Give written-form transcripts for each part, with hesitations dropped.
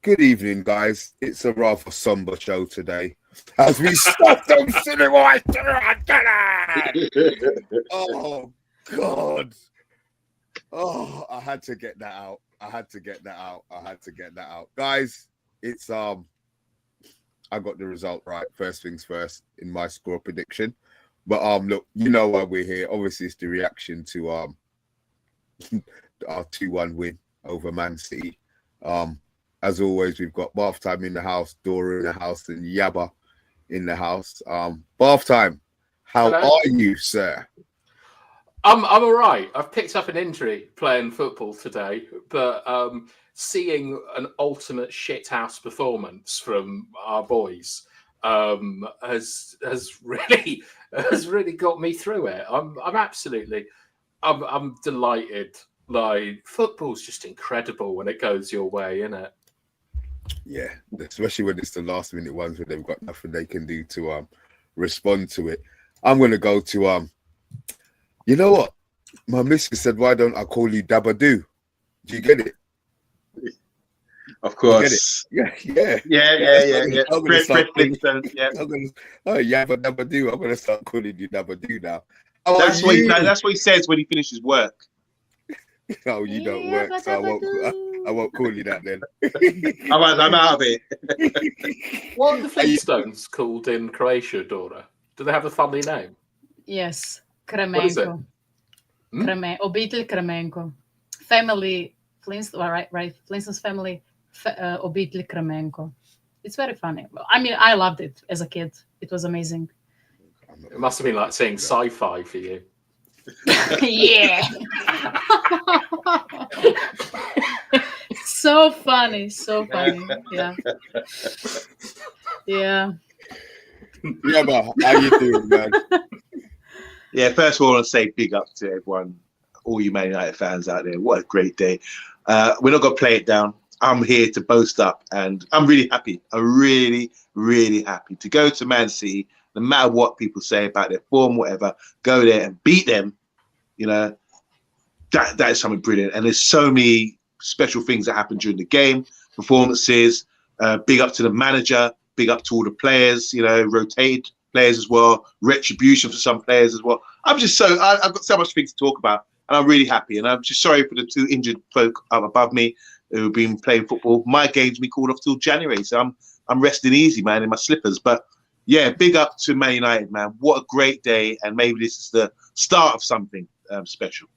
Good evening, guys. It's a rather somber show today. As we start them cinema. Oh, God. Oh, I had to get that out. Guys, it's I got the result right. First things first in my score prediction. But look, you know why we're here. Obviously, it's the reaction to our 2-1 win over Man City. As always, we've got Bath Time in the house, Dora in the house, and Yabba in the house. Bath Time, how are you, sir? I'm all right. I've picked up an injury playing football today, but seeing an ultimate shithouse performance from our boys has really got me through it. I'm delighted. Like, football's just incredible when it goes your way, isn't it? Yeah, especially when it's the last minute ones where they've got nothing they can do to respond to it. I'm gonna go to you know what? My missus said, why don't I call you Dabadoo? Do you get it? Of course. Yeah. Dabadoo. I'm gonna start calling you Dabadoo now. That's what he says when he finishes work. No, you don't work, so I won't call you that then. I'm out of it. What are the Flintstones called in Croatia, Dora? Do they have a family name? Yes, Kremenko. Obitelj Kremenko. Family Flintstones, right? Flintstones family, Obitelj Kremenko. It's very funny. I mean, I loved it as a kid. It was amazing. It must have been like seeing sci-fi for you. Yeah. So funny. Yeah. Yeah, but how you doing, man? Yeah, first of all, I want to say big up to everyone, all you Man United fans out there. What a great day. We're not going to play it down. I'm here to boast up, and I'm really happy. I'm really, really happy to go to Man City, no matter what people say about their form, whatever, go there and beat them. You know, that is something brilliant. And there's so many special things that happen during the game, performances. Big up to the manager, big up to all the players, you know, rotated players as well, retribution for some players as well. I've got so much things to talk about, and I'm really happy. And I'm just sorry for the two injured folk up above me who've been playing football. My game's been called off till January, so I'm resting easy, man, in my slippers. But yeah, big up to Man United, man. What a great day, and maybe this is the start of something special.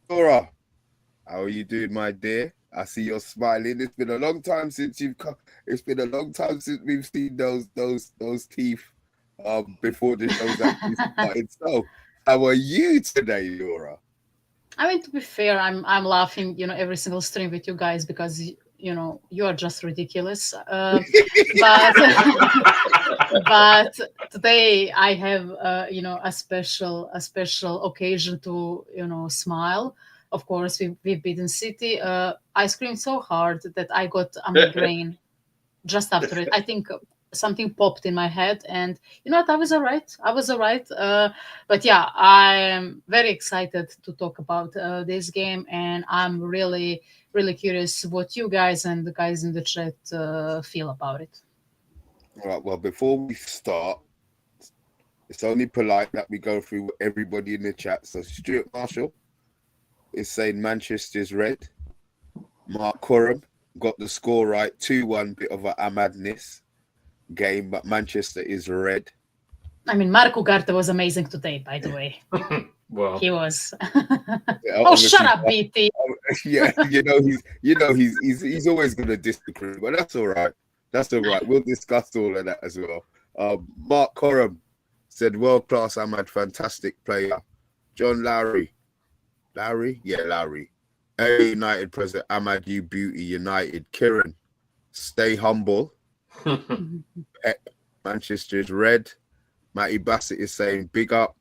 Dora, how are you doing, my dear? I see you're smiling. It's been a long time since you've come. It's been a long time since we've seen those teeth before the show's actually started. So, how are you today, Dora? I mean, to be fair, I'm laughing, you know, every single stream with you guys because you know you are just ridiculous. But today I have you know a special occasion to smile. Of course, we've beaten City. I screamed so hard that I got a migraine just after it. I think something popped in my head, and you know what? I was all right. But yeah, I am very excited to talk about this game, and I'm really, really curious what you guys and the guys in the chat feel about it. All right. Well, before we start, it's only polite that we go through everybody in the chat. So Stuart Marshall is saying Manchester's red. Mark Curran got the score right. 2-1, bit of a AMADness game, but Manchester is red. I mean, Marco Ugarte was amazing today, by the way. Well, he was. Yeah, oh, shut up, BT. Yeah, he's always going to disagree, but that's all right. That's all right. We'll discuss all of that as well. Mark Coram said, world-class AMAD, fantastic player. John Lowry. Lowry? A United president, AMAD, you beauty, United. Kieran, stay humble. Pep, Manchester's red. Matty Bassett is saying, big up.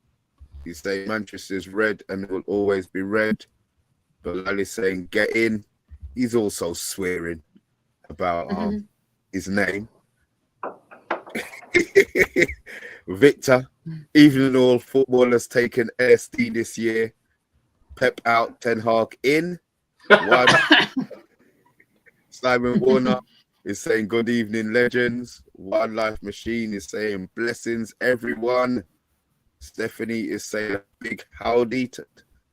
He's saying Manchester's red and it will always be red. Bilal is saying, get in. He's also swearing about his name. Victor, even all footballers taken LSD this year. Pep out, Ten Hag in. Simon Warner is saying good evening, legends. Wildlife Machine is saying blessings, everyone. Stephanie is saying a big howdy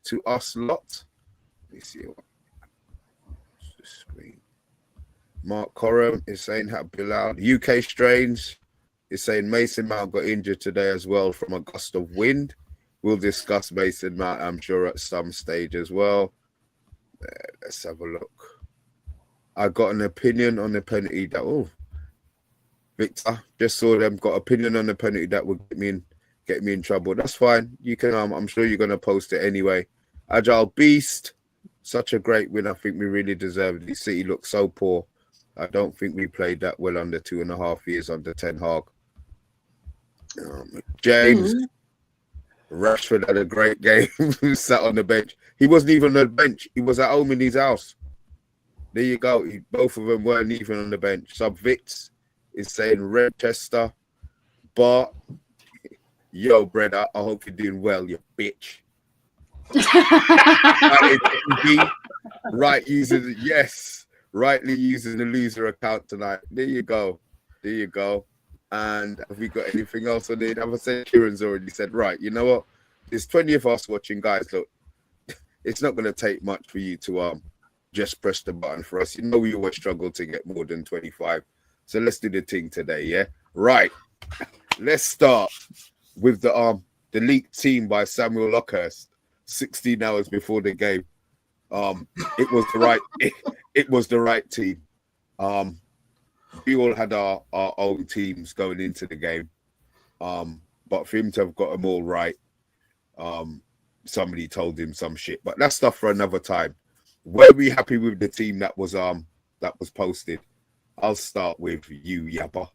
to us lot. Let me see what the screen. Mark Coram is saying happy loud. UK Strange is saying Mason Mount got injured today as well from a gust of wind. We'll discuss Mason Mount, I'm sure, at some stage as well. Let's have a look. I got an opinion on the penalty that Victor just saw them got opinion on the penalty that would get me in trouble. That's fine. You can I'm sure you're gonna post it anyway. Agile Beast, such a great win. I think we really deserved it. City looked so poor. I don't think we played that well under 2.5 years under Ten Hag. James Rashford had a great game. He sat on the bench. He wasn't even on the bench. He was at home in his house. There you go. Both of them weren't even on the bench. Subvitz is saying Redchester. Bart, yo, Breda, I hope you're doing well, you bitch. Right, using yes, rightly using the loser account tonight. There you go. There you go. And have we got anything else on it? I've said Kieran's already said, right, you know what? There's 20 of us watching, guys. Look, it's not going to take much for you to just press the button for us. You know we always struggle to get more than 25. So let's do the thing today, yeah? Right. Let's start with the leaked team by Samuel Lockhurst, 16 hours before the game. It was the right team. We all had our own teams going into the game. But for him to have got them all right, somebody told him some shit. But that's stuff for another time. Were we happy with the team that was posted? I'll start with you, Yabba.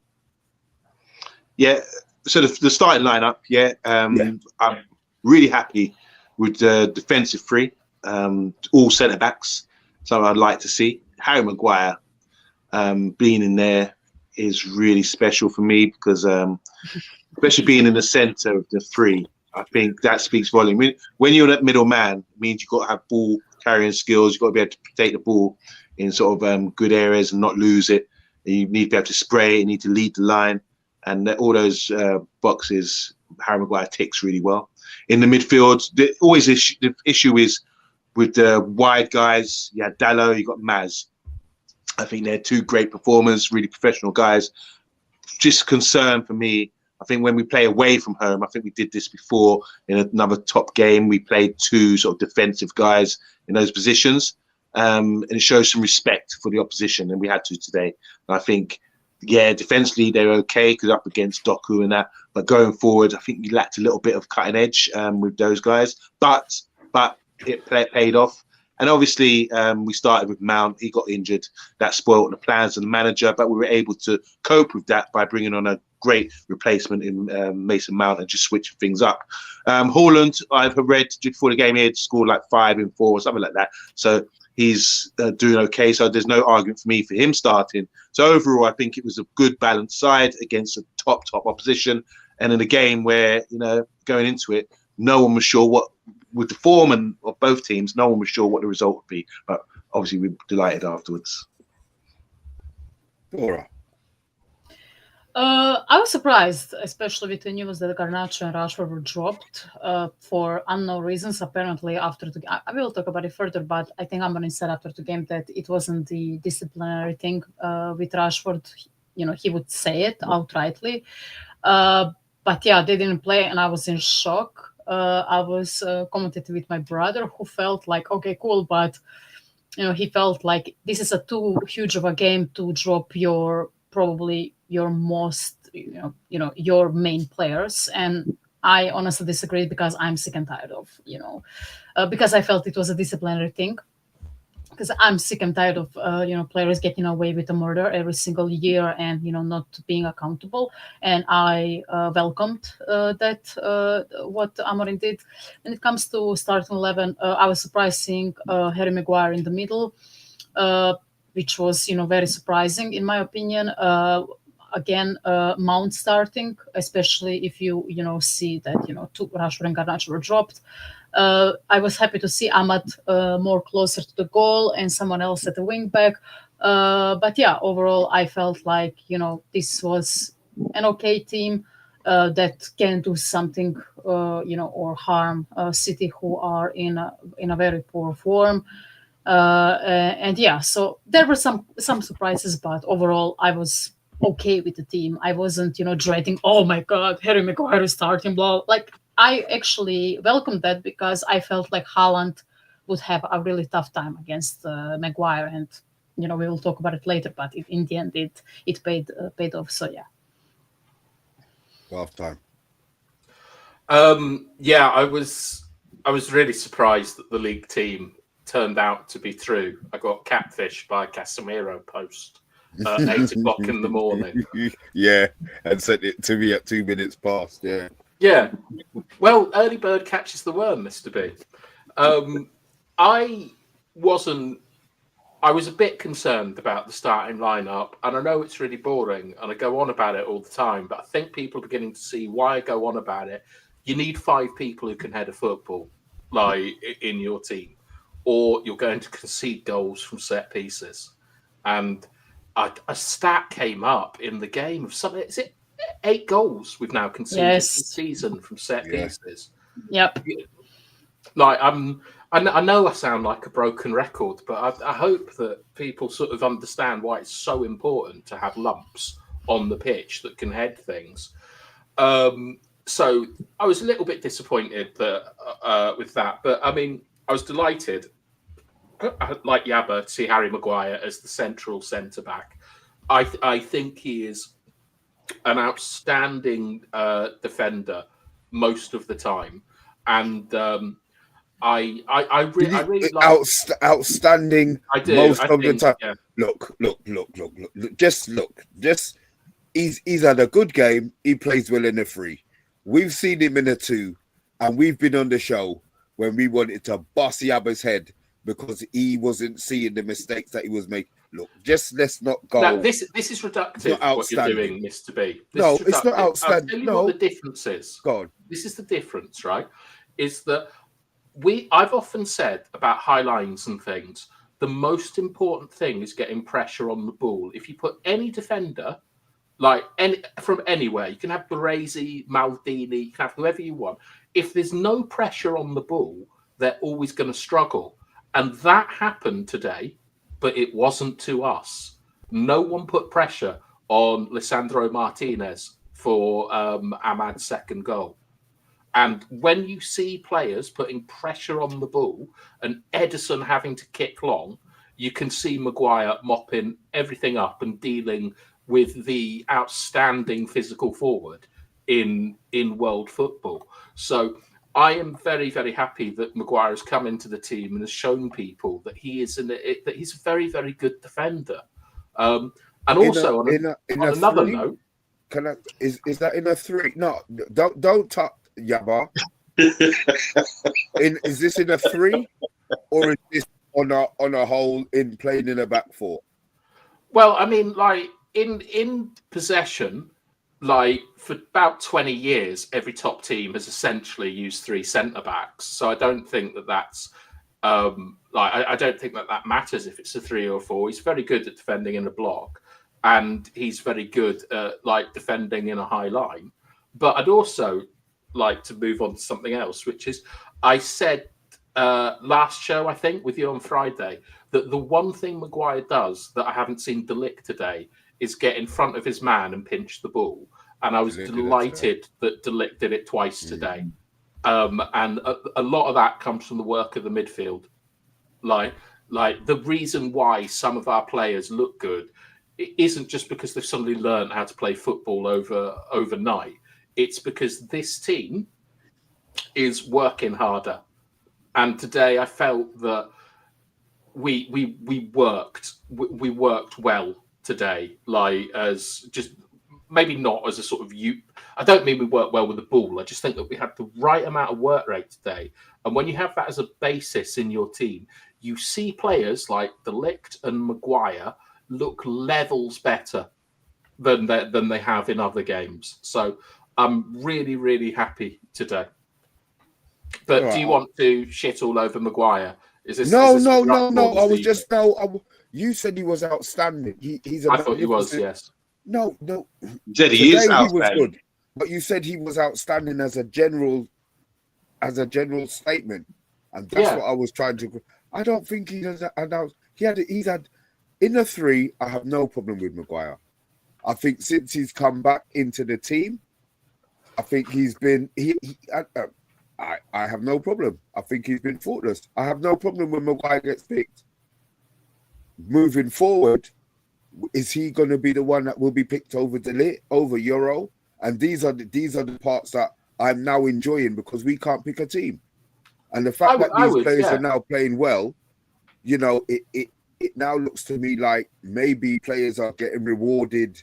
Yeah, so the starting lineup, I'm really happy with the defensive three, all centre backs. So I'd like to see Harry Maguire being in there is really special for me because especially being in the centre of the three, I think that speaks volume. When you're that middle man, it means you've got to have ball carrying skills. You've got to be able to take the ball in sort of good areas and not lose it. You need to be able to spray. You need to lead the line, and all those boxes Harry Maguire ticks really well. In the midfield, the issue is with the wide guys. You had Dallo, you got Maz. I think they're two great performers, really professional guys. Just concern for me, I think when we play away from home, I think we did this before in another top game. We played two sort of defensive guys in those positions. And it shows some respect for the opposition, and we had to today. And I think, defensively they're okay because up against Doku and that. But going forward, I think we lacked a little bit of cutting edge with those guys. But it paid off. And obviously, we started with Mount. He got injured. That spoiled the plans of the manager. But we were able to cope with that by bringing on a great replacement in Mason Mount and just switching things up. Haaland, I've read before the game, he had scored like 5 in 4 or something like that. So he's doing okay. So there's no argument for me for him starting. So overall, I think it was a good balanced side against a top opposition. And in a game where, going into it, no one was sure what, with the form of both teams, no one was sure what the result would be. But obviously, we were delighted afterwards. Laura. I was surprised, especially with the news that Garnacho and Rashford were dropped for unknown reasons. Apparently, after the I will talk about it further, but I think Amorim said after the game that it wasn't the disciplinary thing with Rashford. He would say it outrightly. But yeah, they didn't play, and I was in shock. I was commenting with my brother, who felt like, okay, cool, but he felt like this is a too huge of a game to drop probably your most, your main players. And I honestly disagree because I'm sick and tired of, because I felt it was a disciplinary thing. Because I'm sick and tired of, players getting away with a murder every single year and, not being accountable. And I welcomed what Amorim did. When it comes to starting 11, I was surprised seeing Harry Maguire in the middle, which was, very surprising in my opinion. Again, Mount starting, especially if you see that Rashford and Garnacho were dropped. I was happy to see AMAD more closer to the goal and someone else at the wing back. But yeah, overall, I felt like this was an okay team that can do something, or harm City, who are in a very poor form. And yeah, so there were some surprises, but overall, I was okay with the team. I wasn't, dreading. Oh my God, Harry Maguire is starting. Blah. Like I actually welcomed that because I felt like Haaland would have a really tough time against Maguire, and we will talk about it later. But in the end, it paid off. So yeah. Half time. Yeah, I was really surprised that the league team turned out to be through. I got catfished by Casemiro post at 8 o'clock in the morning. Yeah, and sent it to me at 2 minutes past. Yeah. Yeah. Well, early bird catches the worm, Mr. B. I was a bit concerned about the starting lineup, and I know it's really boring, and I go on about it all the time, but I think people are beginning to see why I go on about it. You need 5 people who can head a football, like in your team, or you're going to concede goals from set pieces. And a stat came up in the game of something. Is it 8 goals we've now conceded this season from set pieces? Yep. Like I know I sound like a broken record, but I hope that people sort of understand why it's so important to have lumps on the pitch that can head things. So I was a little bit disappointed that with that, but I mean, I was delighted, like Yabba, to see Harry Maguire as the central centre back. I think he is an outstanding defender most of the time, and I really like outstanding. I do. Most I of think, the time. yeah. Look. Just look. He's had a good game. He plays well in a 3. We've seen him in a 2, and we've been on the show when we wanted to bust Yabba's head because he wasn't seeing the mistakes that he was making. Look, let's not go. Now, this is reductive. What you're doing, Mr. B. It's not outstanding. I'll tell you what the difference is. Go on. This is the difference, right? Is that I've often said about high lines and things, the most important thing is getting pressure on the ball. If you put any defender, from anywhere, you can have Baresi, Maldini, you can have whoever you want. If there's no pressure on the ball, they're always going to struggle. And that happened today, but it wasn't to us. No one put pressure on Lisandro Martinez for AMAD's second goal. And when you see players putting pressure on the ball and Edison having to kick long, you can see Maguire mopping everything up and dealing with the outstanding physical forward in world football. So I am very, very happy that Maguire has come into the team and has shown people that he's a very, very good defender. And also on another note, is that in a 3? No, don't touch Yabba. Is this in a 3, or is this on a whole in playing in a back 4? Well, I mean, like in possession, like for about 20 years, every top team has essentially used 3 centre backs. So I don't think that's I don't think that matters if it's a 3 or a 4. He's very good at defending in a block, and he's very good at defending in a high line. But I'd also like to move on to something else, which is I said last show, I think, with you on Friday, that the one thing Maguire does that I haven't seen De Ligt today is get in front of his man and pinch the ball. And I was delighted that De Ligt did it twice today. And a lot of that comes from the work of the midfield. Like the reason why some of our players look good, it isn't just because they've suddenly learned how to play football overnight. It's because this team is working harder. And today I felt that we worked well today, as just maybe not as a sort of I don't mean we worked well with the ball. I just think that we had the right amount of work rate today. And when you have that as a basis in your team, you see players like De Ligt and Maguire look levels better than they have in other games. So I'm really, really happy today. But do you want to shit all over Maguire? Is this No. is this I was just You said he was outstanding. He's a I thought he was, magnificent. yes. No. Said he is Today he was outstanding. good, but you said he was outstanding as a general statement, and that's what I was trying to. I don't think he does. He's had in the three. I have no problem with Maguire. I think since he's come back into the team, I think he's been. I have no problem. I think he's been faultless. I have no problem when Maguire gets picked. Moving forward, is he going to be the one that will be picked over Delete, over Euro? And these are the parts that I'm now enjoying because we can't pick a team. And the fact that these players are now playing well, you know, it now looks to me like maybe players are getting rewarded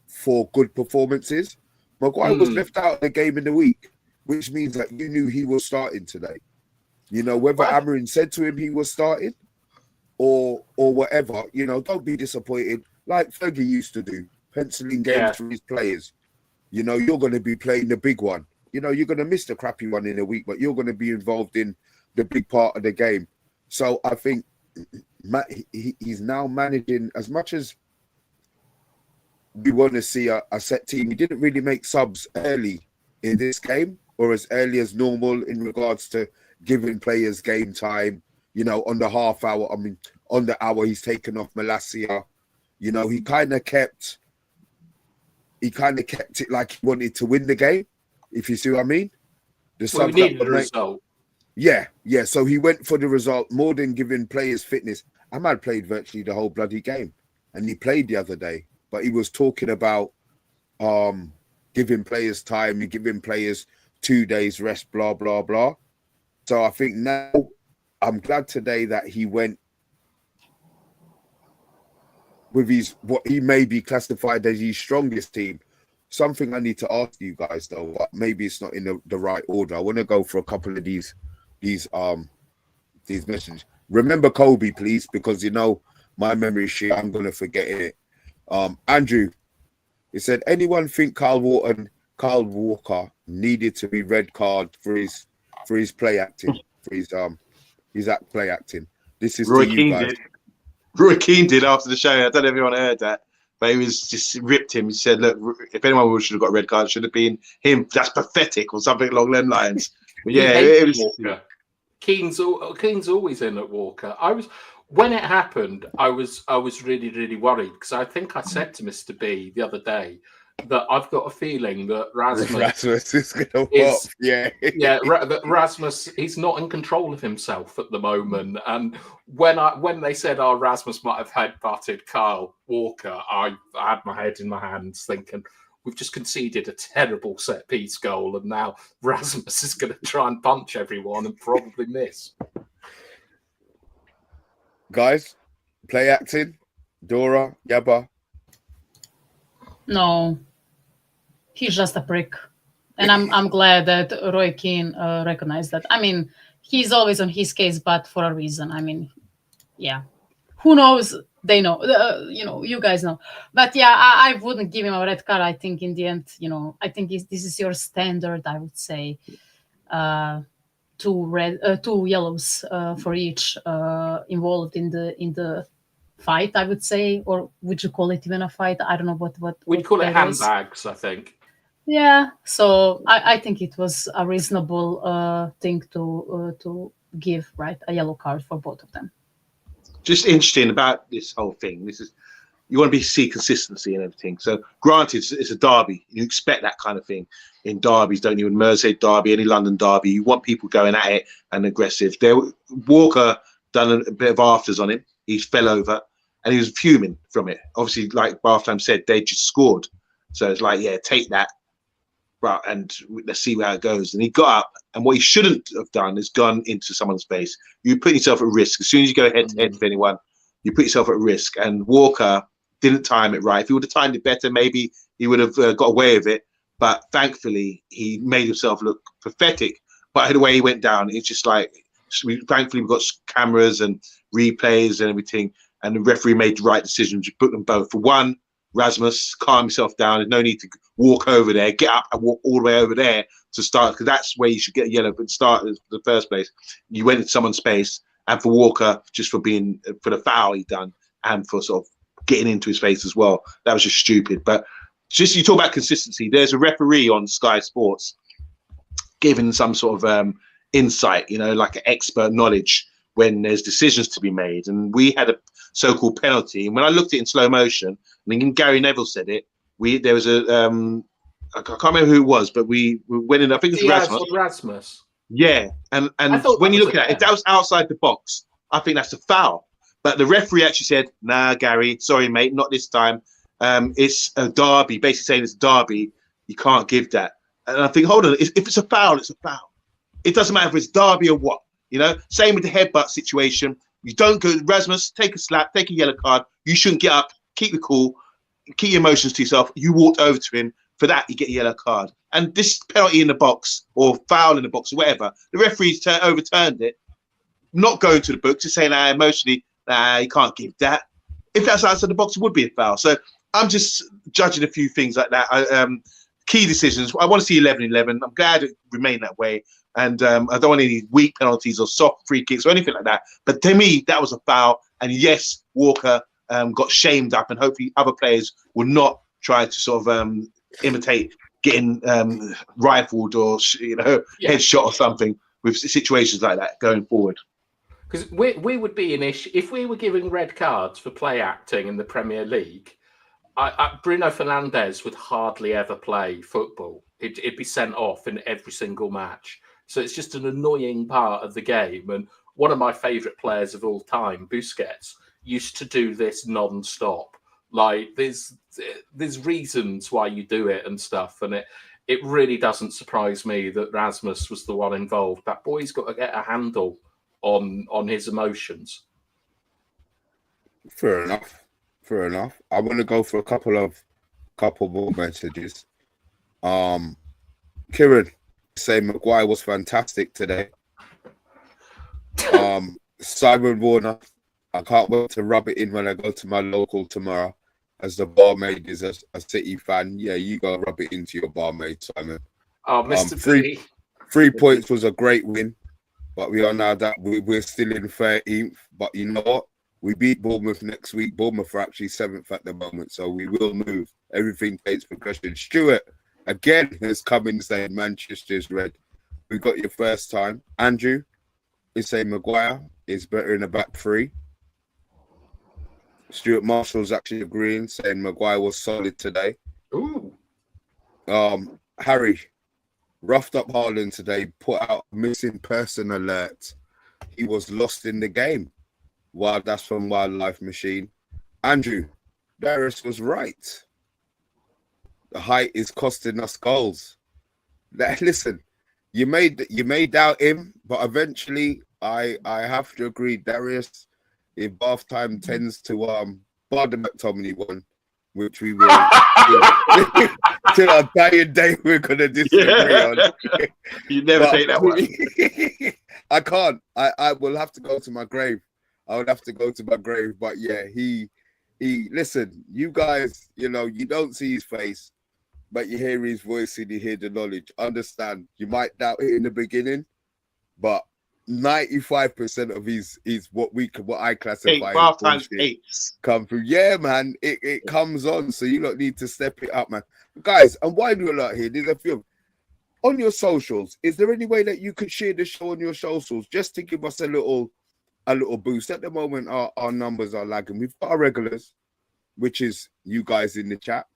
for good performances. Maguire was left out of the game in the week, which means that you knew he was starting today. You know, whether Amarin said to him he was starting or whatever, you know, don't be disappointed. Like Fergie used to do, penciling games for his players. You know, you're going to be playing the big one. You know, you're going to miss the crappy one in a week, but you're going to be involved in the big part of the game. So I think he's now managing, as much as we want to see a set team. He didn't really make subs early in this game, or as early as normal in regards to giving players game time. You know, on the half hour, I mean, on the hour, he's taken off Malacia. You know, he kind of kept it like he wanted to win the game, if you see what I mean. We needed a result. Yeah. So he went for the result more than giving players fitness. AMAD played virtually the whole bloody game, and he played the other day, but he was talking about giving players time and giving players 2 days rest, blah, blah, blah. So I think now I'm glad today that he went with his what he may be classified as his strongest team. Something I need to ask you guys though, but maybe it's not in the right order. I want to go for a couple of these messages. Remember Kobe, please, because you know my memory shit. I'm gonna forget it. Andrew, he said, anyone think Kyle Walker needed to be red card for his play acting, for his play acting? This is Roy to you Keane guys. did. Roy Keane did after the show. I don't know if everyone heard that, but he was just ripped him. He said, "Look, if anyone should have got a red card, it should have been him. That's pathetic," or something along them lines. But yeah, it was. Walker. Keane's always in at Walker. When it happened, I was really, really worried because I think I said to Mr. B the other day that I've got a feeling that Rasmus is going to pop. Yeah. That Rasmus, he's not in control of himself at the moment. And when they said, "Oh, Rasmus might have headbutted Kyle Walker," I had my head in my hands thinking, we've just conceded a terrible set piece goal, and now Rasmus is going to try and punch everyone and probably miss. Guys, play acting, Dora, Yaba. No, he's just a prick, and I'm glad that Roy Keane recognized that. I mean, he's always on his case, but for a reason. I mean, yeah, who knows? They know, you know, you guys know. But yeah, I wouldn't give him a red card. I think in the end, you know, I think this is your standard. I would say 2 yellows for each involved in the fight, I would say, or would you call it even a fight? I don't know what we'd call it handbags, I think. Yeah, so I think it was a reasonable thing to give, right, a yellow card for both of them. Just interesting about this whole thing. This is, you want to see consistency and everything. So granted, it's a derby. You expect that kind of thing in derbies, don't you? In Mersey derby, any London derby, you want people going at it and aggressive. Walker done a bit of afters on him. He fell over and he was fuming from it. Obviously, like Bartholomew said, they just scored. So it's like, yeah, take that. Right, and let's see how it goes. And he got up, and what he shouldn't have done is gone into someone's face. You put yourself at risk. As soon as you go head to head with anyone, you put yourself at risk. And Walker didn't time it right. If he would have timed it better, maybe he would have got away with it. But thankfully, he made himself look pathetic. But the way he went down, it's just like, thankfully, we've got cameras and replays and everything. And the referee made the right decision to put them both. For one, Rasmus, calm himself down. There's no need to walk over there, get up and walk all the way over there to start, because that's where you should get a yellow but start in the first place. You went into someone's space, and for Walker, just for the foul he done, and for sort of getting into his face as well. That was just stupid. But just you talk about consistency. There's a referee on Sky Sports giving some sort of insight, you know, like an expert knowledge when there's decisions to be made. And we had a so-called penalty. And when I looked at it in slow motion, and then Gary Neville said it, there was a I can't remember who it was, but we went in. I think it was Rasmus. Yeah, and when you look at it, if that was outside the box, I think that's a foul. But the referee actually said, "Nah, Gary, sorry, mate, not this time. It's a derby." Basically saying it's a derby, you can't give that. And I think, hold on, if it's a foul, it's a foul. It doesn't matter if it's derby or what. You know, same with the headbutt situation. You don't go, Rasmus, take a slap, take a yellow card. You shouldn't get up, keep the cool, keep your emotions to yourself. You walked over to him. For that, you get a yellow card. And this penalty in the box or foul in the box or whatever, the referees overturned it, not going to the book, just saying, emotionally, you can't give that. If that's outside the box, it would be a foul. So I'm just judging a few things like that. Key decisions. I want to see 11-11. I'm glad it remained that way. And I don't want any weak penalties or soft free kicks or anything like that. But to me, that was a foul. And yes, Walker got shamed up, and hopefully other players will not try to sort of imitate getting rifled or headshot or something with situations like that going forward. Because we would be an issue if we were giving red cards for play acting in the Premier League. Bruno Fernandes would hardly ever play football. It'd be sent off in every single match. So it's just an annoying part of the game. And one of my favourite players of all time, Busquets, used to do this non-stop. Like there's reasons why you do it and stuff, and it really doesn't surprise me that Rasmus was the one involved. That boy's got to get a handle on his emotions. Fair enough. I want to go for a couple more messages. Kieran saying Maguire was fantastic today. Simon Warner, I can't wait to rub it in when I go to my local tomorrow. As the barmaid is a City fan, yeah, you go rub it into your barmaid, Simon. Oh, Mr. 3 points was a great win, but we are now that we're still in 13th. But you know what? We beat Bournemouth next week. Bournemouth are actually 7th at the moment, so we will move. Everything takes progression. Stuart again has come in saying Manchester's red. We got your first time. Andrew is saying Maguire is better in the back three. Stuart Marshall's actually agreeing, saying Maguire was solid today. Ooh. Harry, roughed up Haaland today, put out a missing person alert. He was lost in the game. Wow, that's from Wildlife Machine. Andrew, Darius was right. The height is costing us goals. Listen, you may doubt him, but eventually I have to agree, Darius, if Bath time tends to bar the McTominay one, which we will till our dying day we're gonna disagree on. You never take that one. I can't. I will have to go to my grave. I would have to go to my grave. But yeah, he listen, you guys, you know, you don't see his face, but you hear his voice and you hear the knowledge. Understand, you might doubt it in the beginning, but 95% of his what I classify as times 8 come through. Yeah, man, it comes on, so you don't need to step it up, man. Guys, and why do you lot here? There's a few on your socials. Is there any way that you could share the show on your socials just to give us a little boost? At the moment, our numbers are lagging. We've got our regulars, which is you guys in the chat,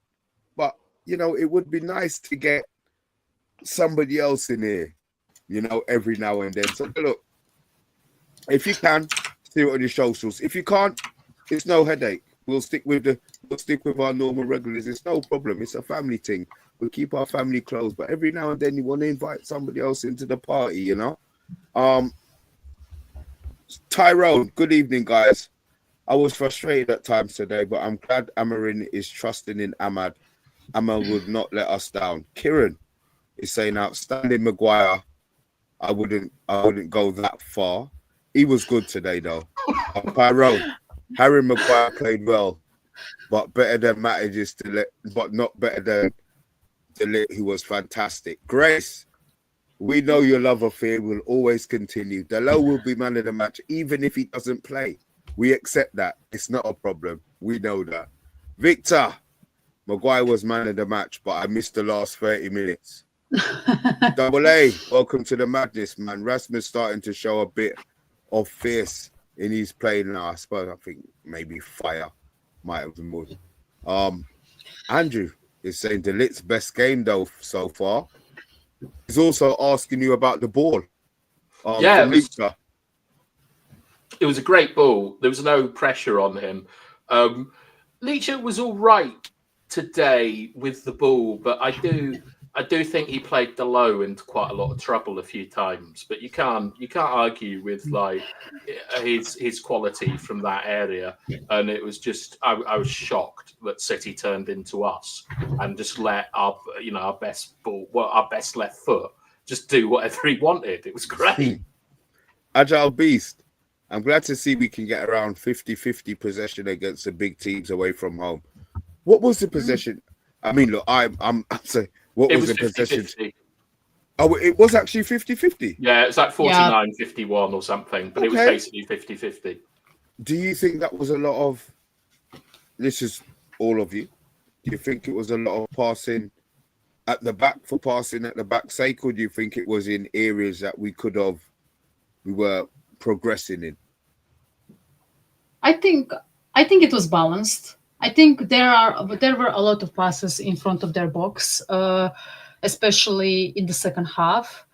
but you know, it would be nice to get somebody else in here, you know, every now and then. So look, if you can, see it on your socials. If you can't, it's no headache. We'll stick with our normal regulars. It's no problem. It's a family thing. We keep our family close, but every now and then you want to invite somebody else into the party, you know. Tyrone, good evening, guys. I was frustrated at times today, but I'm glad Amarin is trusting in AMAD. AMAD would not let us down. Kieran is saying outstanding Maguire. I wouldn't go that far. He was good today, though. Tyrone, Harry Maguire played well, but better than Matages but not better than Delit, who was fantastic. Grace, we know your love affair will always continue. Delo will be man of the match, even if he doesn't play. We accept that. It's not a problem. We know that. Victor, Maguire was man of the match, but I missed the last 30 minutes. Double A, welcome to the madness, man. Rasmus starting to show a bit of fierce in his play now. I suppose I think maybe fire might have been more. Andrew is saying Delit's best game though so far. He's also asking you about the ball. Yeah, from Lisa. It was a great ball. There was no pressure on him. Leacher was all right today with the ball, but I do think he played Delo into quite a lot of trouble a few times. But you can't argue with like his quality from that area. And it was just I was shocked that City turned into us and just let our best left foot just do whatever he wanted. It was great. Agile Beast. I'm glad to see we can get around 50-50 possession against the big teams away from home. What was the possession? I mean, look, I'm saying, what was the 50, possession? 50. Oh, it was actually 50-50. Yeah, it was like 49-51 or something, but it was basically 50-50. Do you think that was a lot of? This is all of you. Do you think it was a lot of passing at the back for passing at the back's sake, or do you think it was in areas that we were progressing in? I think it was balanced. I think there were a lot of passes in front of their box, especially in the second half.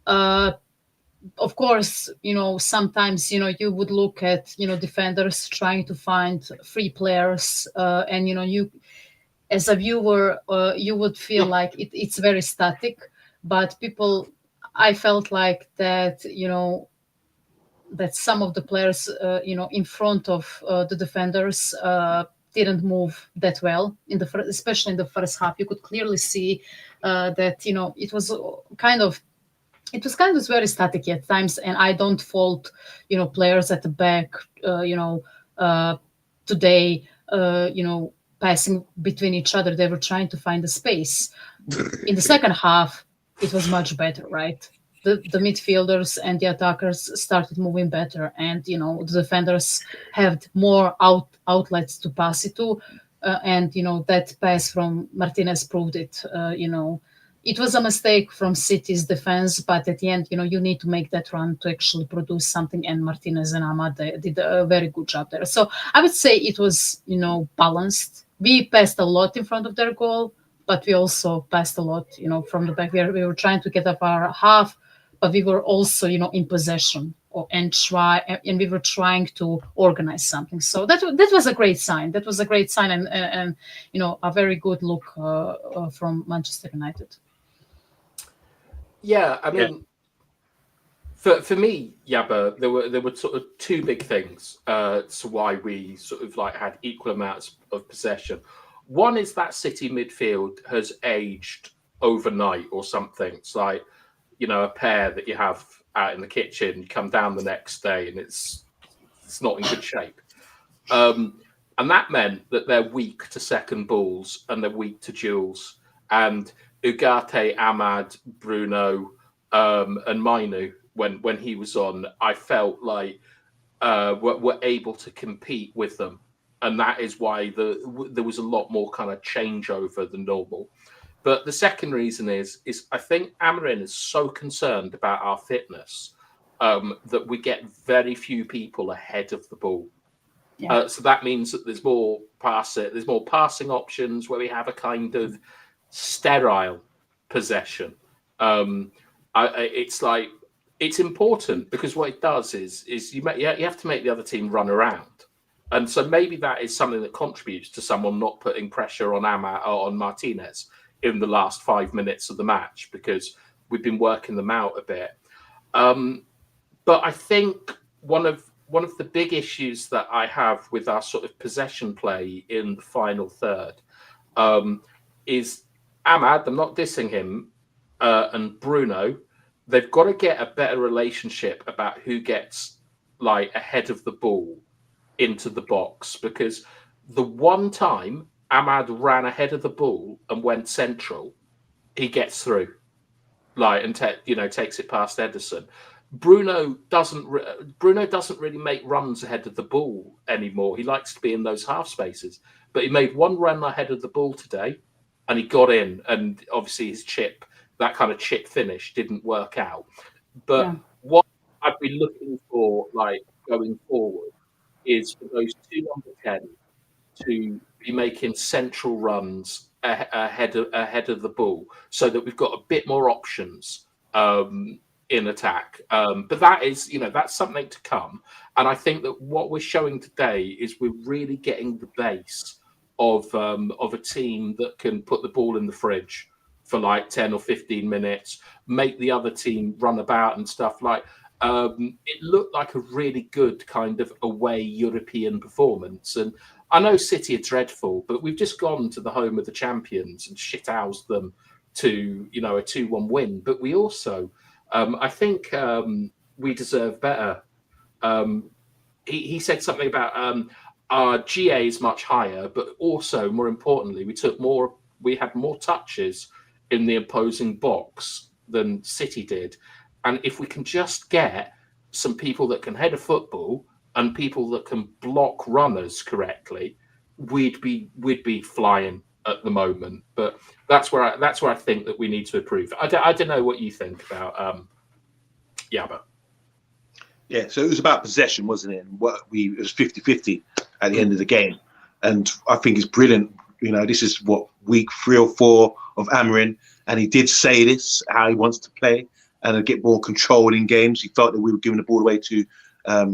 Of course, sometimes you would look at defenders trying to find free players, and you as a viewer you would feel like it's very static. But I felt like that that some of the players, in front of the defenders, didn't move that well especially in the first half. You could clearly see that it was kind of very static at times, and I don't fault players at the back today passing between each other. They were trying to find a space. In the second half, it was much better, right? The midfielders and the attackers started moving better, and the defenders had more outlets to pass it to, and that pass from Martinez proved it. It was a mistake from City's defense, but at the end, you need to make that run to actually produce something, and Martinez and AMAD did a very good job there. So I would say it was balanced. We passed a lot in front of their goal, but we also passed a lot from the back. We were trying to get up our half, but we were also, in possession and we were trying to organize something. So that was a great sign. That was a great sign, and a very good look from Manchester United. Yeah, I mean, for me, Yaba, there were sort of two big things to why we sort of like had equal amounts of possession. One is that City midfield has aged overnight or something. It's like, a pear that you have out in the kitchen, you come down the next day and it's not in good shape. And that meant that they're weak to second balls and they're weak to duels. And Ugarte, AMAD, Bruno, and Mainu, when he was on, I felt like were able to compete with them. And that is why there was a lot more kind of changeover than normal. But the second reason is I think Amarin is so concerned about our fitness that we get very few people ahead of the ball. Yeah. So that means that there's more passing options where we have a kind of sterile possession. It's like it's important because what it does is you have to make the other team run around. And so maybe that is something that contributes to someone not putting pressure on on Martinez in the last 5 minutes of the match because we've been working them out a bit. But I think one of the big issues that I have with our sort of possession play in the final third is AMAD, I'm not dissing him, and Bruno, they've got to get a better relationship about who gets like ahead of the ball into the box, because the one time AMAD ran ahead of the ball and went central, he gets through, like, and takes it past Ederson. Bruno doesn't really make runs ahead of the ball anymore. He likes to be in those half spaces, but he made one run ahead of the ball today, and he got in. And obviously, his chip, that kind of chip finish, didn't work out. But what I'd be looking for, like going forward, is for those two number 10 to be making central runs ahead of the ball, so that we've got a bit more options in attack. But that is, that's something to come. And I think that what we're showing today is we're really getting the base of a team that can put the ball in the fridge for like 10 or 15 minutes, make the other team run about and stuff. Like it looked like a really good kind of away European performance. And I know City are dreadful, but we've just gone to the home of the champions and shithoused them to, a 2-1 win. But we also, I think we deserve better. He said something about our GA is much higher, but also, more importantly, we had more touches in the opposing box than City did. And if we can just get some people that can head a football and people that can block runners correctly, we'd be flying at the moment. But that's where I think that we need to improve. I don't know what you think about Yaba. Yeah, so it was about possession, wasn't it? And it was 50-50 at the end of the game. And I think it's brilliant. This is what week 3 or 4 of Amarin, and he did say this, how he wants to play and get more control in games. He felt that we were giving the ball away too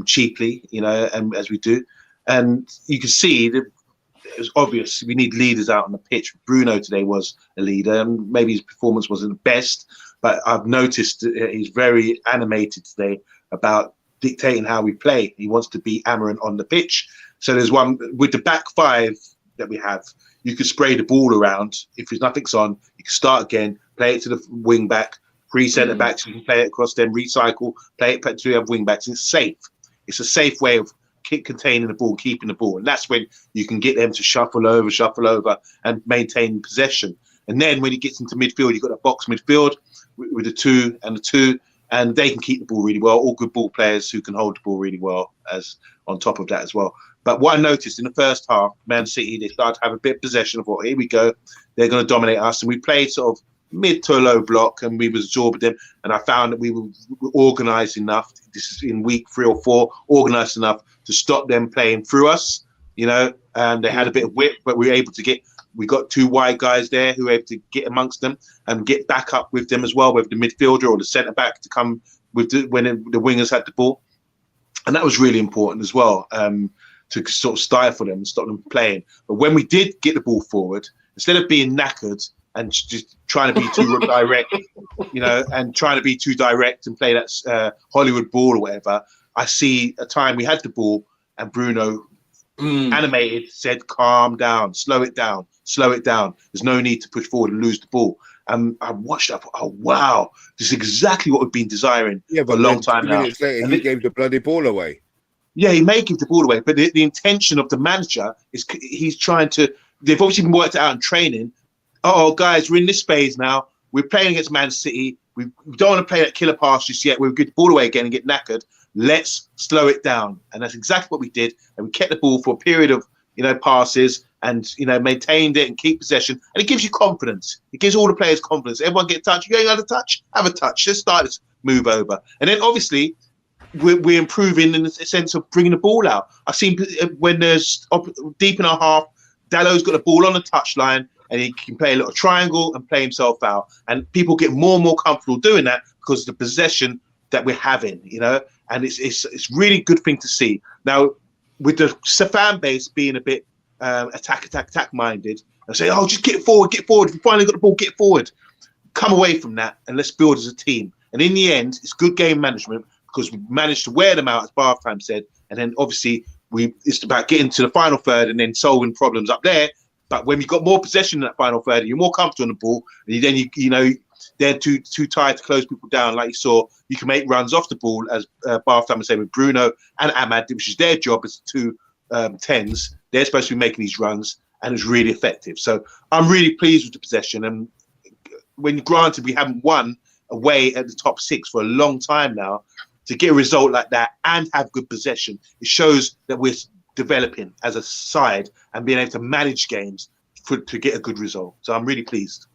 cheaply, and as we do. And you can see that it was obvious we need leaders out on the pitch. Bruno today was a leader, and maybe his performance wasn't the best, but I've noticed that he's very animated today about dictating how we play. He wants to be Amarin on the pitch. So there's one with the back 5 that we have. You could spray the ball around. If there's nothing's on, you can start again, play it to the wing back, 3 centre backs, you can play it across them, recycle, play it to the other wing backs. It's safe. It's a safe way of containing the ball, keeping the ball. And that's when you can get them to shuffle over and maintain possession. And then when he gets into midfield, you've got a box midfield with the 2 and the 2, and they can keep the ball really well. All good ball players who can hold the ball really well as on top of that as well. But what I noticed in the first half, Man City, they started to have a bit of possession of what, here we go, they're going to dominate us. And we played sort of mid to a low block, and we absorbed them. And I found that we were organised enough, this is in week 3 or 4, organised enough to stop them playing through us, and they had a bit of width, but we were able to we got 2 wide guys there who were able to get amongst them and get back up with them as well, with the midfielder or the centre back to come with when the wingers had the ball. And that was really important as well, to sort of stifle them and stop them playing. But when we did get the ball forward, instead of being knackered and just trying to be too direct, and trying to be too direct and play that Hollywood ball or whatever, I see a time we had the ball and Bruno animated, said, calm down, slow it down. There's no need to push forward and lose the ball. I watched that. I thought, oh, wow, this is exactly what we've been desiring for a long time now. 2 minutes later, he gave the bloody ball away. Yeah, he may give the ball away, but the intention of the manager is he's trying to. They've obviously been worked out in training. Oh, guys, we're in this phase now. We're playing against Man City. We don't want to play that killer pass just yet. We'll get the ball away again and get knackered. Let's slow it down. And that's exactly what we did. And we kept the ball for a period of, passes and, maintained it and keep possession. And it gives you confidence. It gives all the players confidence. Everyone get a touch. You ain't got a touch? Have a touch. Let's start this move over. And then obviously we're improving in the sense of bringing the ball out. I've seen when there's deep in our half, Dallow's got the ball on the touchline and he can play a little triangle and play himself out. And people get more and more comfortable doing that because of the possession that we're having, and it's really good thing to see. Now, with the fan base being a bit attack minded, and say, oh, just get forward. If you finally got the ball, get forward. Come away from that and let's build as a team. And in the end, it's good game management because we managed to wear them out, as Bartham said. And then obviously it's about getting to the final third and then solving problems up there. But when you've got more possession in that final third, and you're more comfortable on the ball, and then they're too tired to close people down. Like you saw, you can make runs off the ball, as Bartham was saying with Bruno and AMAD, which is their job as 2 10s. They're supposed to be making these runs, and it's really effective. So I'm really pleased with the possession. And when granted we haven't won away at the top 6 for a long time now, to get a result like that and have good possession. It shows that we're developing as a side and being able to manage games to get a good result. So I'm really pleased.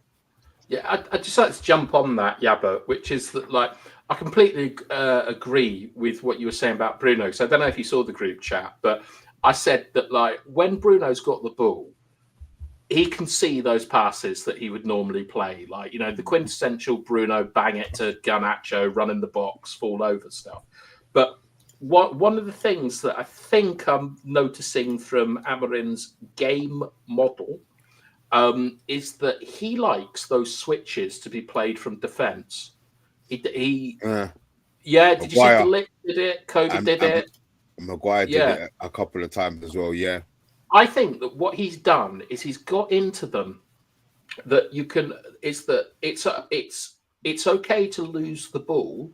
Yeah, I just like to jump on that, Yabba, which is that, like, I completely agree with what you were saying about Bruno. So I don't know if you saw the group chat, but I said that, like, when Bruno's got the ball, he can see those passes that he would normally play. Like, you know, the quintessential Bruno bang it to Garnacho, run in the box, fall over stuff. But one of the things that I think I'm noticing from Amorim's game model is that he likes those switches to be played from defence. Yeah, did you see De Ligt did it? Kobe did it. Maguire did it a couple of times as well, yeah. I think that what he's done is he's got into them that you can. It's that it's okay to lose the ball,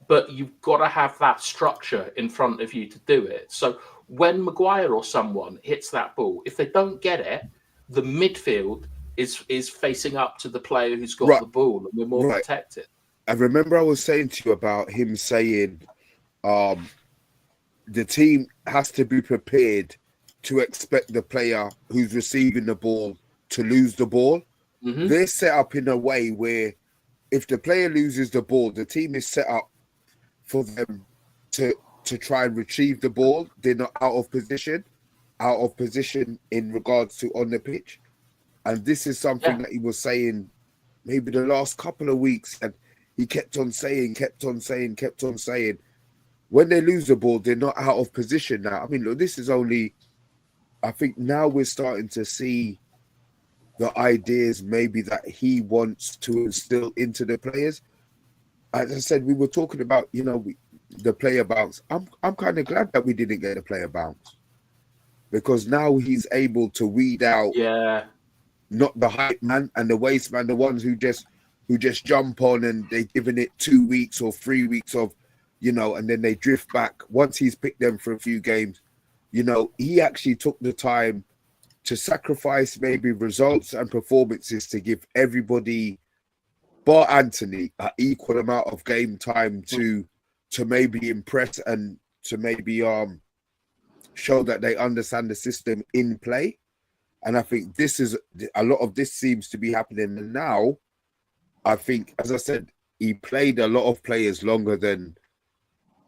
but you've got to have that structure in front of you to do it. So when Maguire or someone hits that ball, if they don't get it, the midfield is facing up to the player who's got the ball, and we're more protected. I remember I was saying to you about him saying the team has to be prepared to expect the player who's receiving the ball to lose the ball. Mm-hmm. They're set up in a way where if the player loses the ball, the team is set up for them to try and retrieve the ball. They're not out of position in regards to on the pitch. And this is something that he was saying maybe the last couple of weeks, and he kept on saying, when they lose the ball, they're not out of position now. I mean, look, this is only, I think now we're starting to see the ideas maybe that he wants to instill into the players. As I said, we were talking about, you know, the player bounce. I'm kind of glad that we didn't get a player bounce, because now he's able to weed out not the hype man and the waste man, the ones who just jump on and they're giving it 2 weeks or 3 weeks of, you know, and then they drift back. Once he's picked them for a few games, you know, he actually took the time to sacrifice maybe results and performances to give everybody, bar Anthony, an equal amount of game time to maybe impress and to maybe show that they understand the system in play. And I think this is a lot of this seems to be happening. And now I think, as I said, he played a lot of players longer than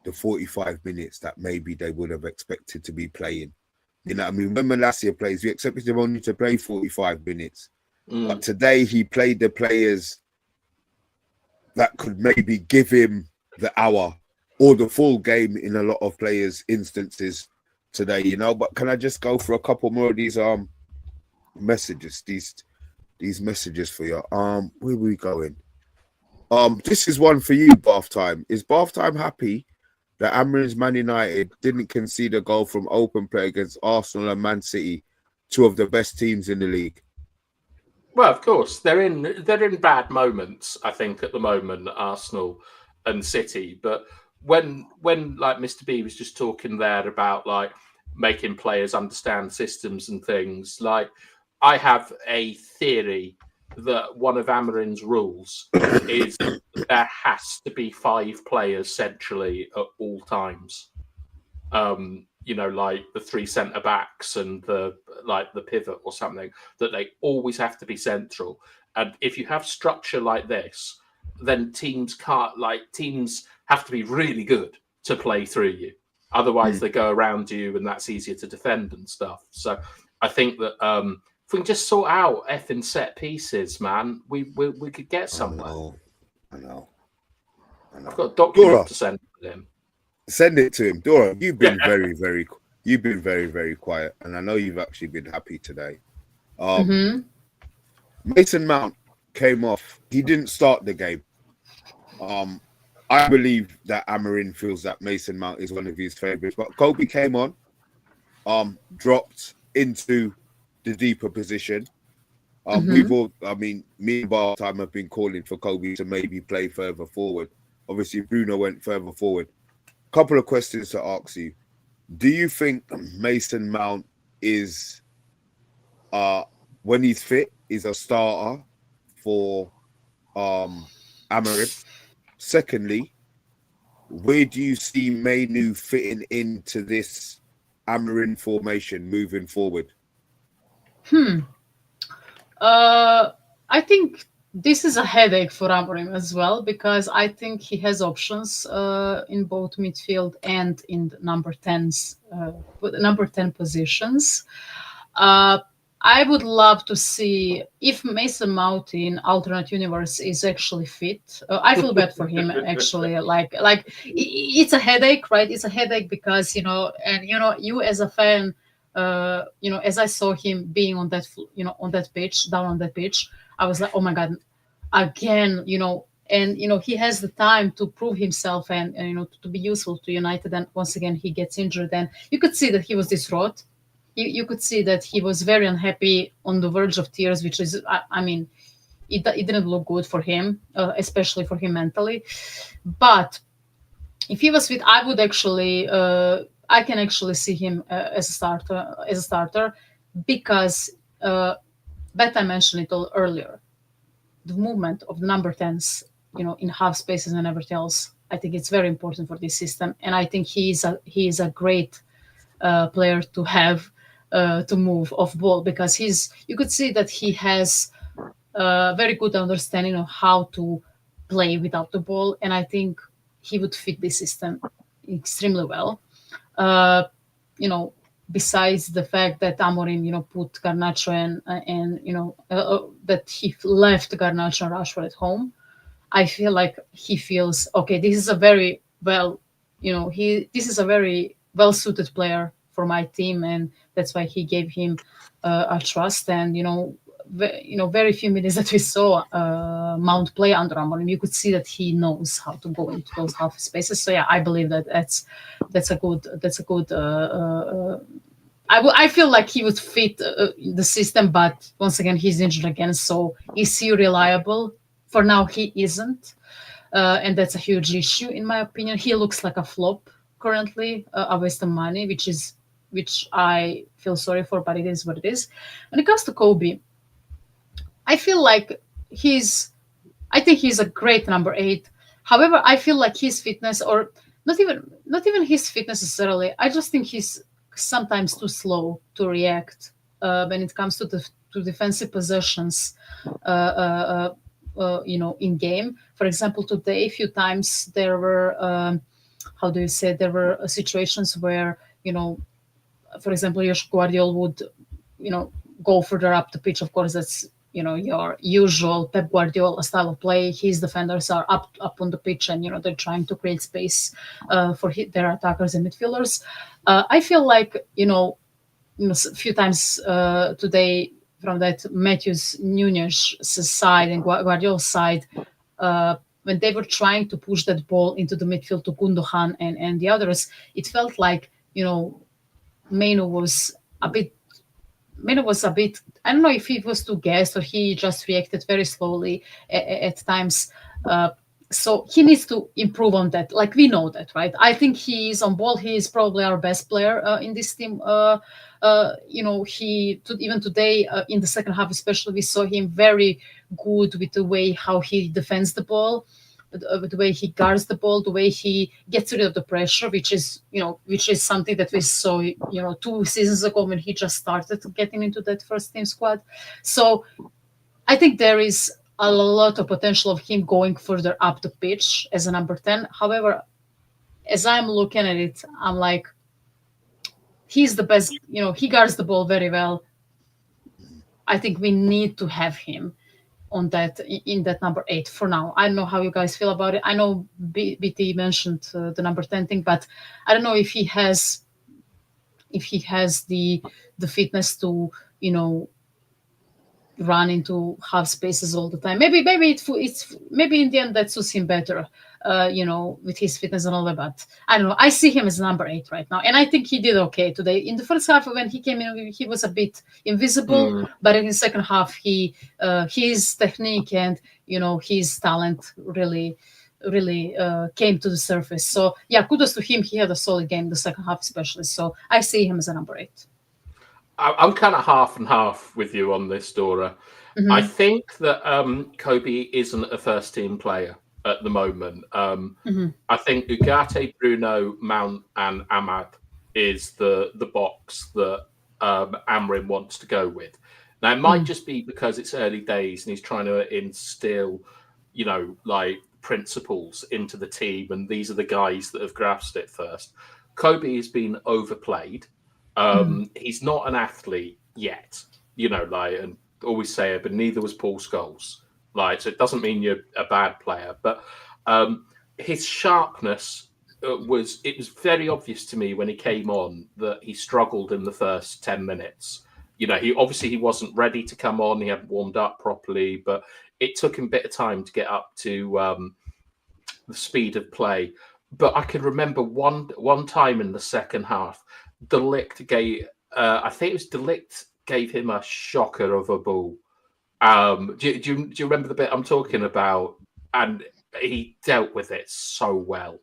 the 45 minutes that maybe they would have expected to be playing. You know, I mean, when Malacia plays, we expected him only to play 45 minutes. But today he played the players that could maybe give him the hour or the full game in a lot of players' instances today, you know. But can I just go for a couple more of these messages, these messages for you? Where are we going? This is one for you, Bath Time. Is Bath Time happy that Amorim's Man United didn't concede a goal from open play against Arsenal and Man City, two of the best teams in the league? Well, of course, they're in bad moments, I think, at the moment, Arsenal and City. But when like Mr. B was just talking there about like making players understand systems and things, like I have a theory that one of Amorim's rules is there has to be 5 players centrally at all times. You know, like the 3 centre backs and the pivot or something, that they always have to be central. And if you have structure like this, then teams have to be really good to play through you. Otherwise, they go around you, and that's easier to defend and stuff. So I think that if we can just sort out effing set pieces, man, we could get somewhere. I know. I've got a document to send to him. Send it to him, Dora. You've been very, very quiet, and I know you've actually been happy today. Mason Mount came off. He didn't start the game. I believe that Amorim feels that Mason Mount is one of his favorites, but Kobe came on, dropped into the deeper position. We've all, I mean, me and Bar Time have been calling for Kobe to maybe play further forward. Obviously, Bruno went further forward. Couple of questions to ask you. Do you think Mason Mount is, when he's fit, is a starter for Amorim? Secondly, where do you see Mainu fitting into this Amarin formation moving forward? I think this is a headache for Amorim as well, because I think he has options in both midfield and in the number 10 positions. I would love to see if Mason Mount in alternate universe is actually fit. I feel bad for him actually. Like it's a headache, right? It's a headache because you as a fan, as I saw him being on that on that pitch, down on that pitch, I was like, oh my god, again, and he has the time to prove himself and to be useful to United. And once again, he gets injured, and you could see that he was distraught. You could see that he was very unhappy, on the verge of tears, which is, I mean, it didn't look good for him, especially for him mentally. But if he was fit, I would actually, I can actually see him as a starter, because Beth, I mentioned it all earlier. The movement of the number 10s, in half spaces and everything else, I think it's very important for this system, and I think he is a great player to have. To move off ball, because you could see that he has a very good understanding of how to play without the ball, and I think he would fit this system extremely well. Besides the fact that Amorim, put Garnacho and that he left Garnacho and Rashford at home, I feel like he feels okay. This is a very well-suited player for my team, and that's why he gave him a trust. And very few minutes that we saw Mount play under Amorim, you could see that he knows how to go into those half spaces. So yeah, I believe that that's a good. I feel like he would fit the system, but once again, he's injured again. So is he reliable? For now, he isn't, and that's a huge issue in my opinion. He looks like a flop currently, a waste of money, which I feel sorry for, but it is what it is. When it comes to Kobe, I feel like I think he's a great number 8. However, I feel like his fitness, or not even his fitness necessarily, I just think he's sometimes too slow to react when it comes to defensive possessions, in game. For example, today, a few times there were, there were situations where, for example, Josh Guardiola would, go further up the pitch. Of course, that's, your usual Pep Guardiola style of play. His defenders are up on the pitch, and, they're trying to create space for their attackers and midfielders. I feel like, a few times today, from that Matthews Nunez side and Guardiola's side, when they were trying to push that ball into the midfield to Gundogan and the others, it felt like, Mainu was a bit, I don't know if he was too gassed or he just reacted very slowly at times. So he needs to improve on that. Like, we know that, right? I think he is on ball. He is probably our best player in this team. Even today in the second half, especially, we saw him very good with the way how he defends the ball, the way he guards the ball, the way he gets rid of the pressure, which is something that we saw, 2 seasons ago when he just started getting into that first team squad. So I think there is a lot of potential of him going further up the pitch as a number 10. However, as I'm looking at it, I'm like, he's the best, he guards the ball very well. I think we need to have him in that number 8 for now. I don't know how you guys feel about it. I know BT mentioned the number 10 thing, but I don't know if he has the fitness to, run into half spaces all the time. Maybe it's maybe in the end that suits him better, with his fitness and all that. But I don't know. I see him as number 8 right now, and I think he did okay today. In the first half, when he came in, he was a bit invisible, but in the second half, his technique and his talent really came to the surface. So yeah, kudos to him. He had a solid game the second half, especially. So I see him as a number 8. I'm kind of half and half with you on this, Dora. I think that Kobe isn't a first team player. at the moment. Mhm. I think Ugarte, Bruno, Mount, and AMAD is the box that Amrin wants to go with. Now, it might just be because it's early days and he's trying to instill, like principles into the team, and these are the guys that have grasped it first. Kobe has been overplayed. He's not an athlete yet, and always say it, but neither was Paul Scholes. So it doesn't mean you're a bad player, but his sharpness it was very obvious to me when he came on that he struggled in the first 10 minutes. He wasn't ready to come on. He hadn't warmed up properly, but it took him a bit of time to get up to the speed of play. But I can remember one time in the second half, De Ligt gave, I think it was De Ligt gave him a shocker of a ball. Do you remember the bit I'm talking about? And he dealt with it so well.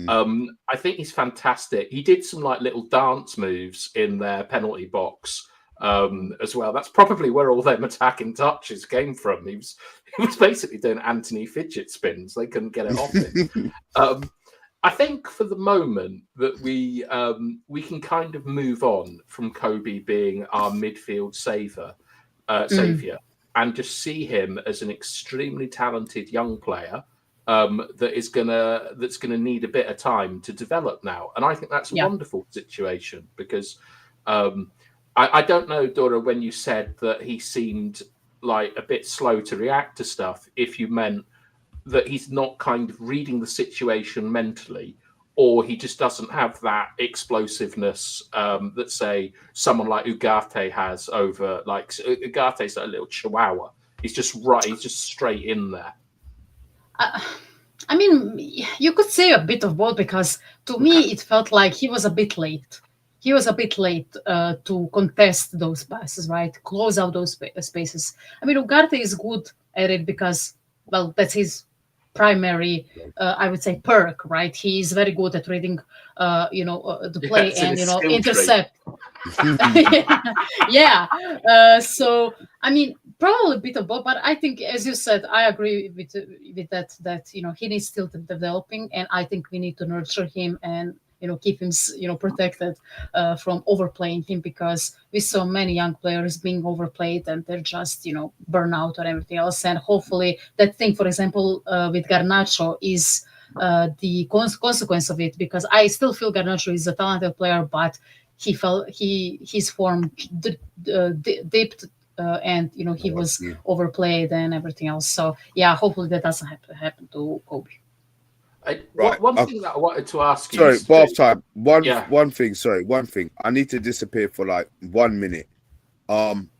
I think he's fantastic. He did some little dance moves in their penalty box as well. That's probably where all them attacking touches came from. He was basically doing Anthony fidget spins. They couldn't get it off him. I think for the moment that we can kind of move on from Kobe being our midfield savior, and just see him as an extremely talented young player that's gonna need a bit of time to develop now. And I think that's a wonderful situation because I don't know, Dora, when you said that he seemed like a bit slow to react to stuff, if you meant that he's not kind of reading the situation mentally, or he just doesn't have that explosiveness that, say, someone like Ugarte has over, Ugarte's like a little chihuahua. He's just straight in there. I mean, you could say a bit of both, because to me it felt like he was a bit late. He was a bit late to contest those passes, right? Close out those spaces. I mean, Ugarte is good at it because, well, that's his primary, I would say, perk, right? He's very good at reading, the play and intercept. So I mean, probably a bit of both, but I think, as you said, I agree with that. That he needs still to developing, and I think we need to nurture him and keep him protected from overplaying him, because we saw many young players being overplayed and they're just burn out or everything else. And hopefully that thing, for example, with Garnacho is the consequence of it, because I still feel Garnacho is a talented player, but his form dipped, and he was overplayed and everything else. So yeah, hopefully that doesn't happen to Kobe. One thing that I wanted to ask you. Sorry, bath time. One thing. I need to disappear for 1 minute.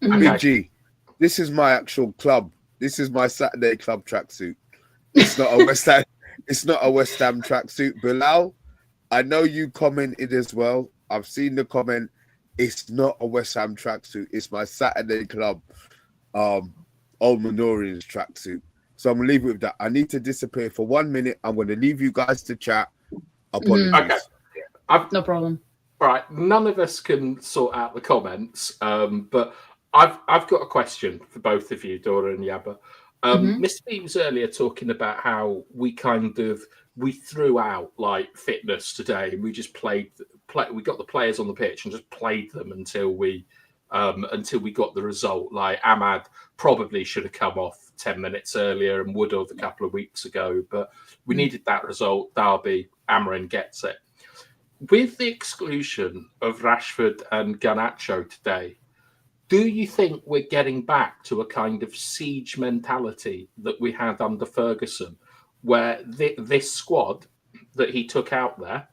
Big G, this is my actual club. This is my Saturday club tracksuit. It's not a West Ham. It's not a West Ham tracksuit. Bilal, I know you commented as well. I've seen the comment. It's not a West Ham tracksuit. It's my Saturday club, Old Minorians tracksuit. So I'm gonna leave it with that. I need to disappear for 1 minute. I'm gonna leave you guys to chat. Apologies. Okay. No problem. All right. None of us can sort out the comments, but I've got a question for both of you, Dora and Yaba. Mr. B was earlier talking about how we threw out fitness today, and we just we got the players on the pitch and just played them until we got the result. AMAD probably should have come off 10 minutes earlier and would have a couple of weeks ago, but we needed that result. Derby, Amarin gets it. With the exclusion of Rashford and Garnacho today, do you think we're getting back to a kind of siege mentality that we had under Ferguson, where this squad that he took out there,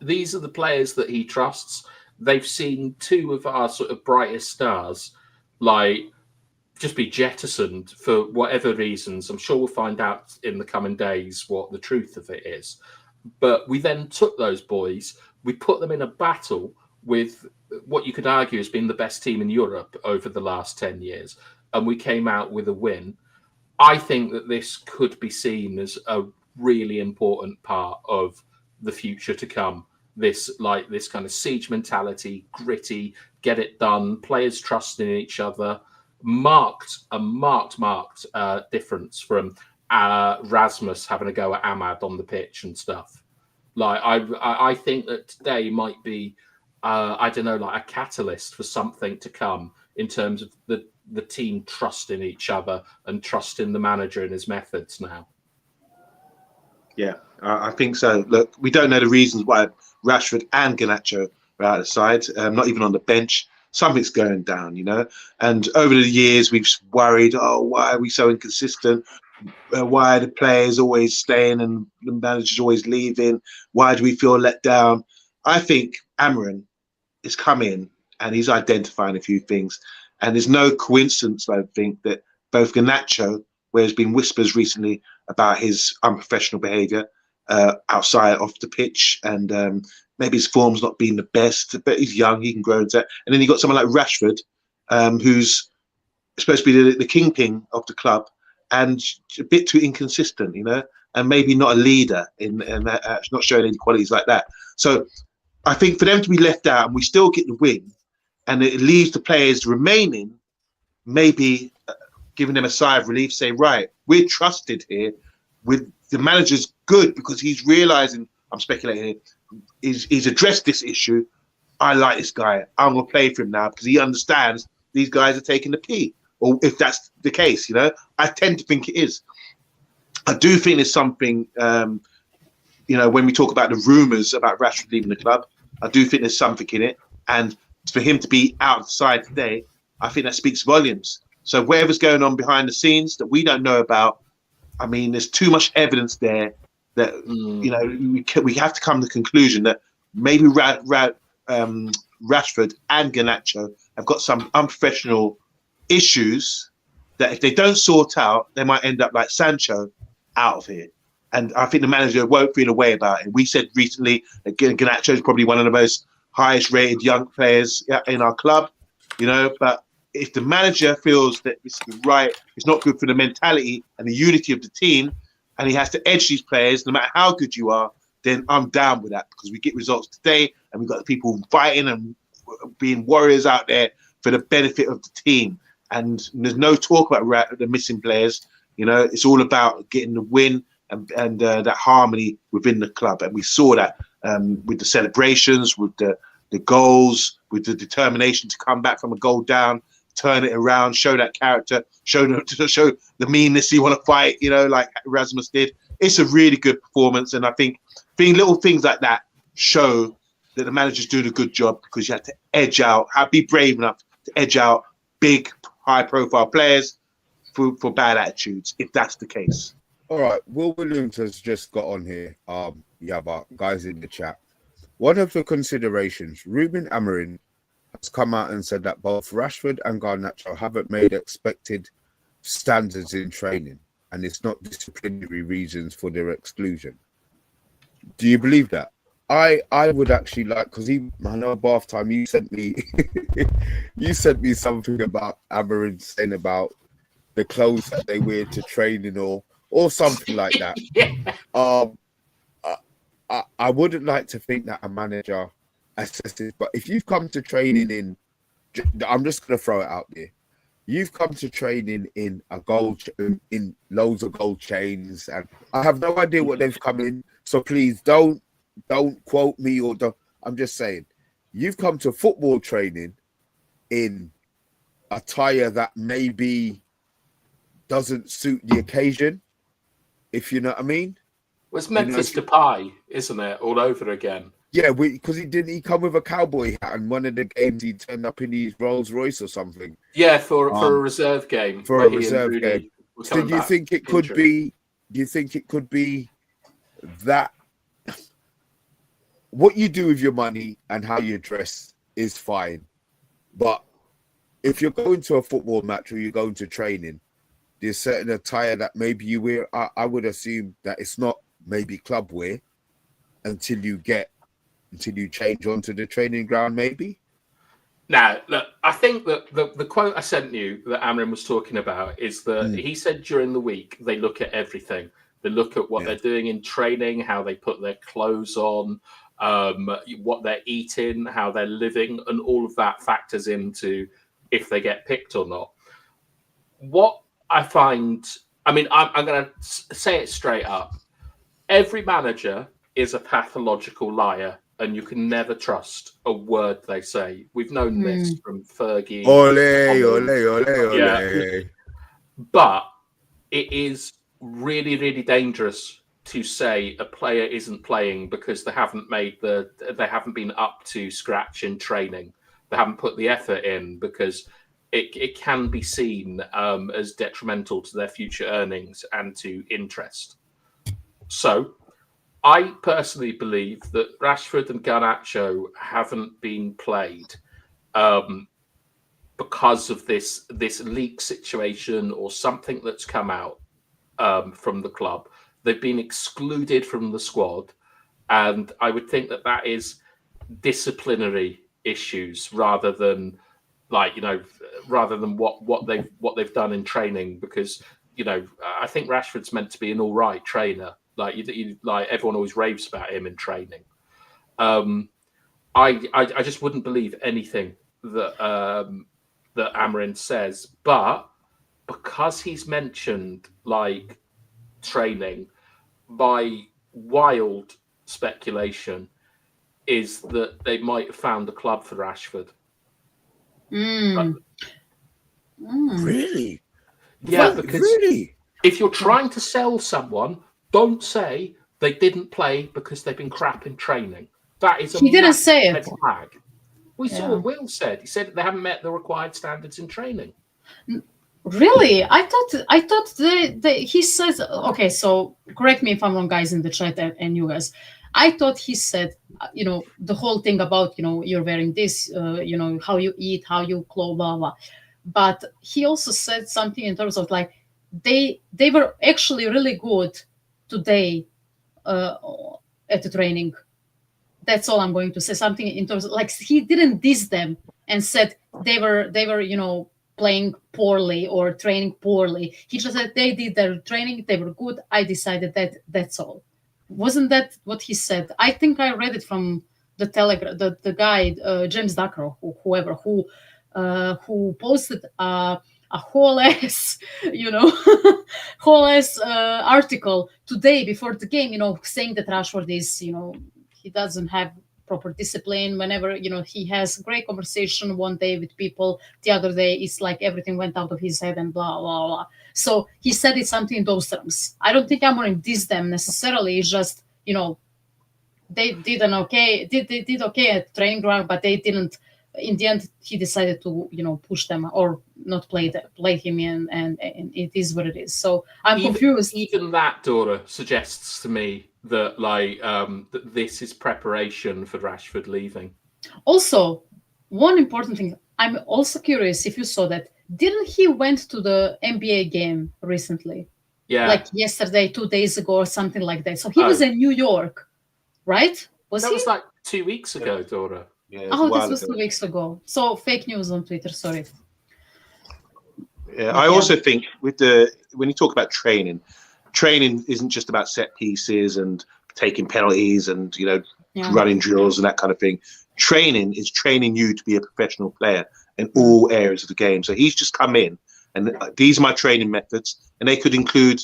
these are the players that he trusts? They've seen two of our sort of brightest stars just be jettisoned for whatever reasons. I'm sure we'll find out in the coming days what the truth of it is. But we then took those boys, we put them in a battle with what you could argue has been the best team in Europe over the last 10 years, and we came out with a win. I think that this could be seen as a really important part of the future to come. This kind of siege mentality, gritty, get it done, players trusting in each other, marked difference from Rasmus having a go at Ahmad on the pitch and stuff. Like I think that today might be I don't know, like a catalyst for something to come in terms of the team trusting each other and trusting the manager and his methods now. Yeah, I think so. Look, we don't know the reasons why Rashford and Garnacho are out of the side, not even on the bench. Something's going down, you know. And over the years, we've worried, oh, why are we so inconsistent? Why are the players always staying and the managers always leaving? Why do we feel let down? I think Amarin is coming and he's identifying a few things. And there's no coincidence, I think, that both Garnacho, where there's been whispers recently about his unprofessional behaviour outside off the pitch, and maybe his form's not been the best, but he's young, he can grow into that. And then you got someone like Rashford, who's supposed to be the kingpin of the club, and a bit too inconsistent, you know, and maybe not a leader in not showing any qualities like that. So I think for them to be left out and we still get the win, and it leaves the players remaining, maybe giving them a sigh of relief, say, right, we're trusted here. With the manager's good because he's realizing, I'm speculating here, he's addressed this issue. I like this guy. I'm gonna play for him now because he understands these guys are taking the pee. Or if that's the case, you know, I tend to think it is. I do think there's something, you know, when we talk about the rumours about Rashford leaving the club, I do think there's something in it. And for him to be out of the side today, I think that speaks volumes. So whatever's going on behind the scenes that we don't know about, I mean, there's too much evidence there that, you know, we have to come to the conclusion that maybe Rashford and Garnacho have got some unprofessional issues that if they don't sort out, they might end up like Sancho out of here. And I think the manager won't feel a way about it. We said recently that Garnacho is probably one of the most highest rated young players in our club, you know, but if the manager feels that this is right, it's not good for the mentality and the unity of the team, and he has to edge these players, no matter how good you are, then I'm down with that because we get results today and we've got the people fighting and being warriors out there for the benefit of the team. And there's no talk about the missing players. You know, it's all about getting the win and that harmony within the club. And we saw that with the celebrations, with the goals, with the determination to come back from a goal down, turn it around, show that character, show the meanness you want to fight, you know, like Rasmus did. It's a really good performance. And I think little things like that show that the manager's doing a good job because you have to be brave enough to edge out big, high-profile players for bad attitudes, if that's the case. All right, Will Williams has just got on here. But guys in the chat. One of the considerations, Ruben Amorim has come out and said that both Rashford and Garnacho haven't made expected standards in training, and it's not disciplinary reasons for their exclusion. Do you believe that? I would actually like, because I know bath time you sent me something about Amorim saying about the clothes that they wear to training or something like that. Yeah. I wouldn't like to think that a manager assesses, but if you've come to training I'm just going to throw it out there. You've come to training in in loads of gold chains, and I have no idea what they've come in. So please don't quote me or don't. I'm just saying, you've come to football training in attire that maybe doesn't suit the occasion, if you know what I mean. Well, it's Memphis Depay, isn't it? All over again. Yeah, because he come with a cowboy hat, and one of the games he turned up in his Rolls Royce or something. Yeah, for a reserve game. For a reserve game. So do you think it could be? Do you think it could be that what you do with your money and how you dress is fine, but if you're going to a football match or you're going to training, there's certain attire that maybe you wear. I would assume that it's not maybe club wear until you change onto the training ground, maybe. Now, look, I think that the quote I sent you that Amorim was talking about is that he said during the week they look at everything. They look at what they're doing in training, how they put their clothes on, what they're eating, how they're living, and all of that factors into if they get picked or not. What I find I mean, I'm going to say it straight up. Every manager is a pathological liar, and you can never trust a word they say. We've known this from Fergie. Ole, ole, ole, Yeah. ole. But it is really, really dangerous to say a player isn't playing because they haven't been up to scratch in training. They haven't put the effort in, because it can be seen as detrimental to their future earnings and to interest. So I personally believe that Rashford and Garnacho haven't been played because of this leak situation or something that's come out from the club. They've been excluded from the squad, and I would think that is disciplinary issues rather than what they've done in training. Because I think Rashford's meant to be an all right trainer. Like everyone always raves about him in training. I just wouldn't believe anything that that Amarin says, but because he's mentioned like training, my wild speculation is that they might have found a club for Rashford. Really? Yeah, because really, if you're trying to sell someone, don't say they didn't play because they've been crap in training. That is He didn't say it. Flag. We saw what Will said. He said they haven't met the required standards in training. Really? I thought he says, okay, so correct me if I'm wrong, guys, in the chat and you guys. I thought he said, the whole thing about, you're wearing this, how you eat, how you clothe, blah, blah. But he also said something in terms of like, they were actually really good today at the training. That's all I'm going to say. Something in terms of like, he didn't diss them and said they were playing poorly or training poorly. He just said they did their training, they were good. I decided that's all. Wasn't that what he said? I think I read it from the Telegram, the guy James Ducker, whoever who posted a whole ass, whole ass article today before the game, saying that Rashford is, he doesn't have proper discipline. Whenever he has great conversation one day with people, the other day it's like everything went out of his head and blah blah blah. So he said it something in those terms. I don't think I'm going to diss them necessarily. It's just they did okay at training ground, but they didn't. In the end, he decided to push them or not play him in, and it is what it is. So I'm confused. Even that, Dora, suggests to me that that this is preparation for Rashford leaving. Also, one important thing, I'm also curious if you saw that. Didn't he went to the NBA game recently? Yeah, like yesterday, 2 days ago, or something like that. So he was in New York, right? Was like 2 weeks ago, Dora. Yeah, this was 2 weeks ago. So fake news on Twitter. Sorry. Yeah, I also think when you talk about training isn't just about set pieces and taking penalties and running drills and that kind of thing. Training is training you to be a professional player in all areas of the game. So he's just come in, and these are my training methods, and they could include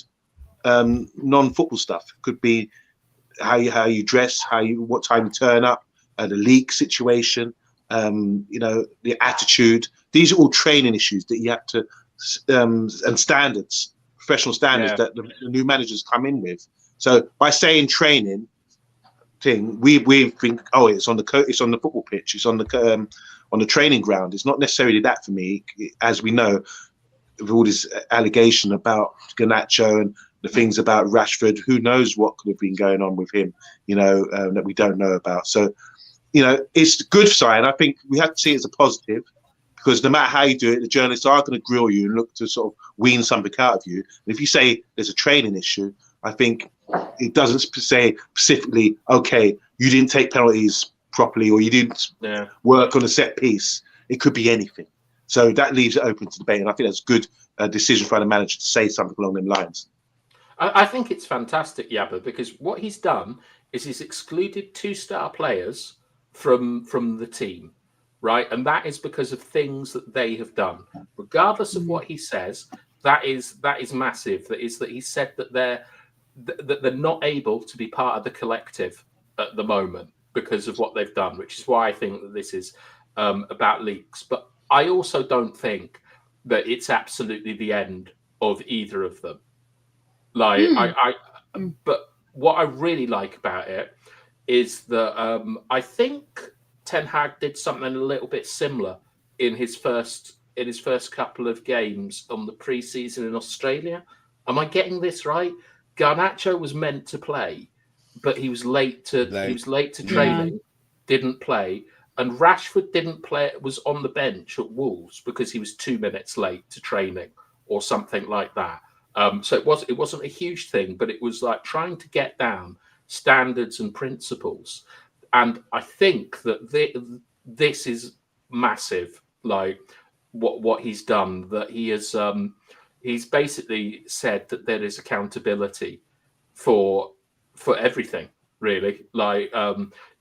non-football stuff. It could be how you dress, what time you turn up, the leak situation, the attitude. These are all training issues that you have to and standards, professional standards that the new managers come in with. So by saying training thing, we think, it's on the football pitch, it's on the training ground. It's not necessarily that for me, as we know, with all this allegation about Garnacho and the things about Rashford. Who knows what could have been going on with him, that we don't know about. So, it's a good sign. I think we have to see it as a positive, because no matter how you do it, the journalists are going to grill you and look to sort of wean something out of you. And if you say there's a training issue, I think it doesn't say specifically, okay, you didn't take penalties properly or you didn't work on a set piece. It could be anything. So that leaves it open to debate. And I think that's a good decision for the manager to say something along them lines. I think it's fantastic, Yabba, because what he's done is he's excluded 2 star players from the team, right? And that is because of things that they have done. Regardless of what he says, That is massive. That is that he said that they're not able to be part of the collective at the moment because of what they've done, which is why I think that this is about leaks. But I also don't think that it's absolutely the end of either of them. Like but what I really like about it is that I think Ten Hag did something a little bit similar in his first couple of games on the pre-season in Australia. Am I getting this right? Garnacho was meant to play, but he was late to training, didn't play, and Rashford didn't play. Was on the bench at Wolves because he was 2 minutes late to training or something like that. So it wasn't a huge thing, but it was like trying to get down standards and principles. And I think that this is massive. Like what he's done, that he has he's basically said that there is accountability for everything, really. Like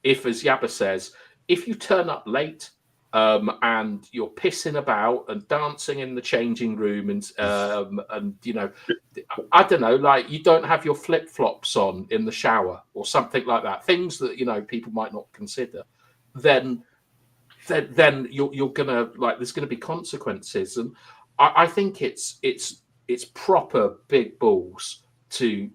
if, as Yabba says, if you turn up late and you're pissing about and dancing in the changing room and you know, I don't know, like you don't have your flip-flops on in the shower or something like that, things that, you know, people might not consider, then you're gonna, like, there's gonna be consequences. And I think it's proper big balls to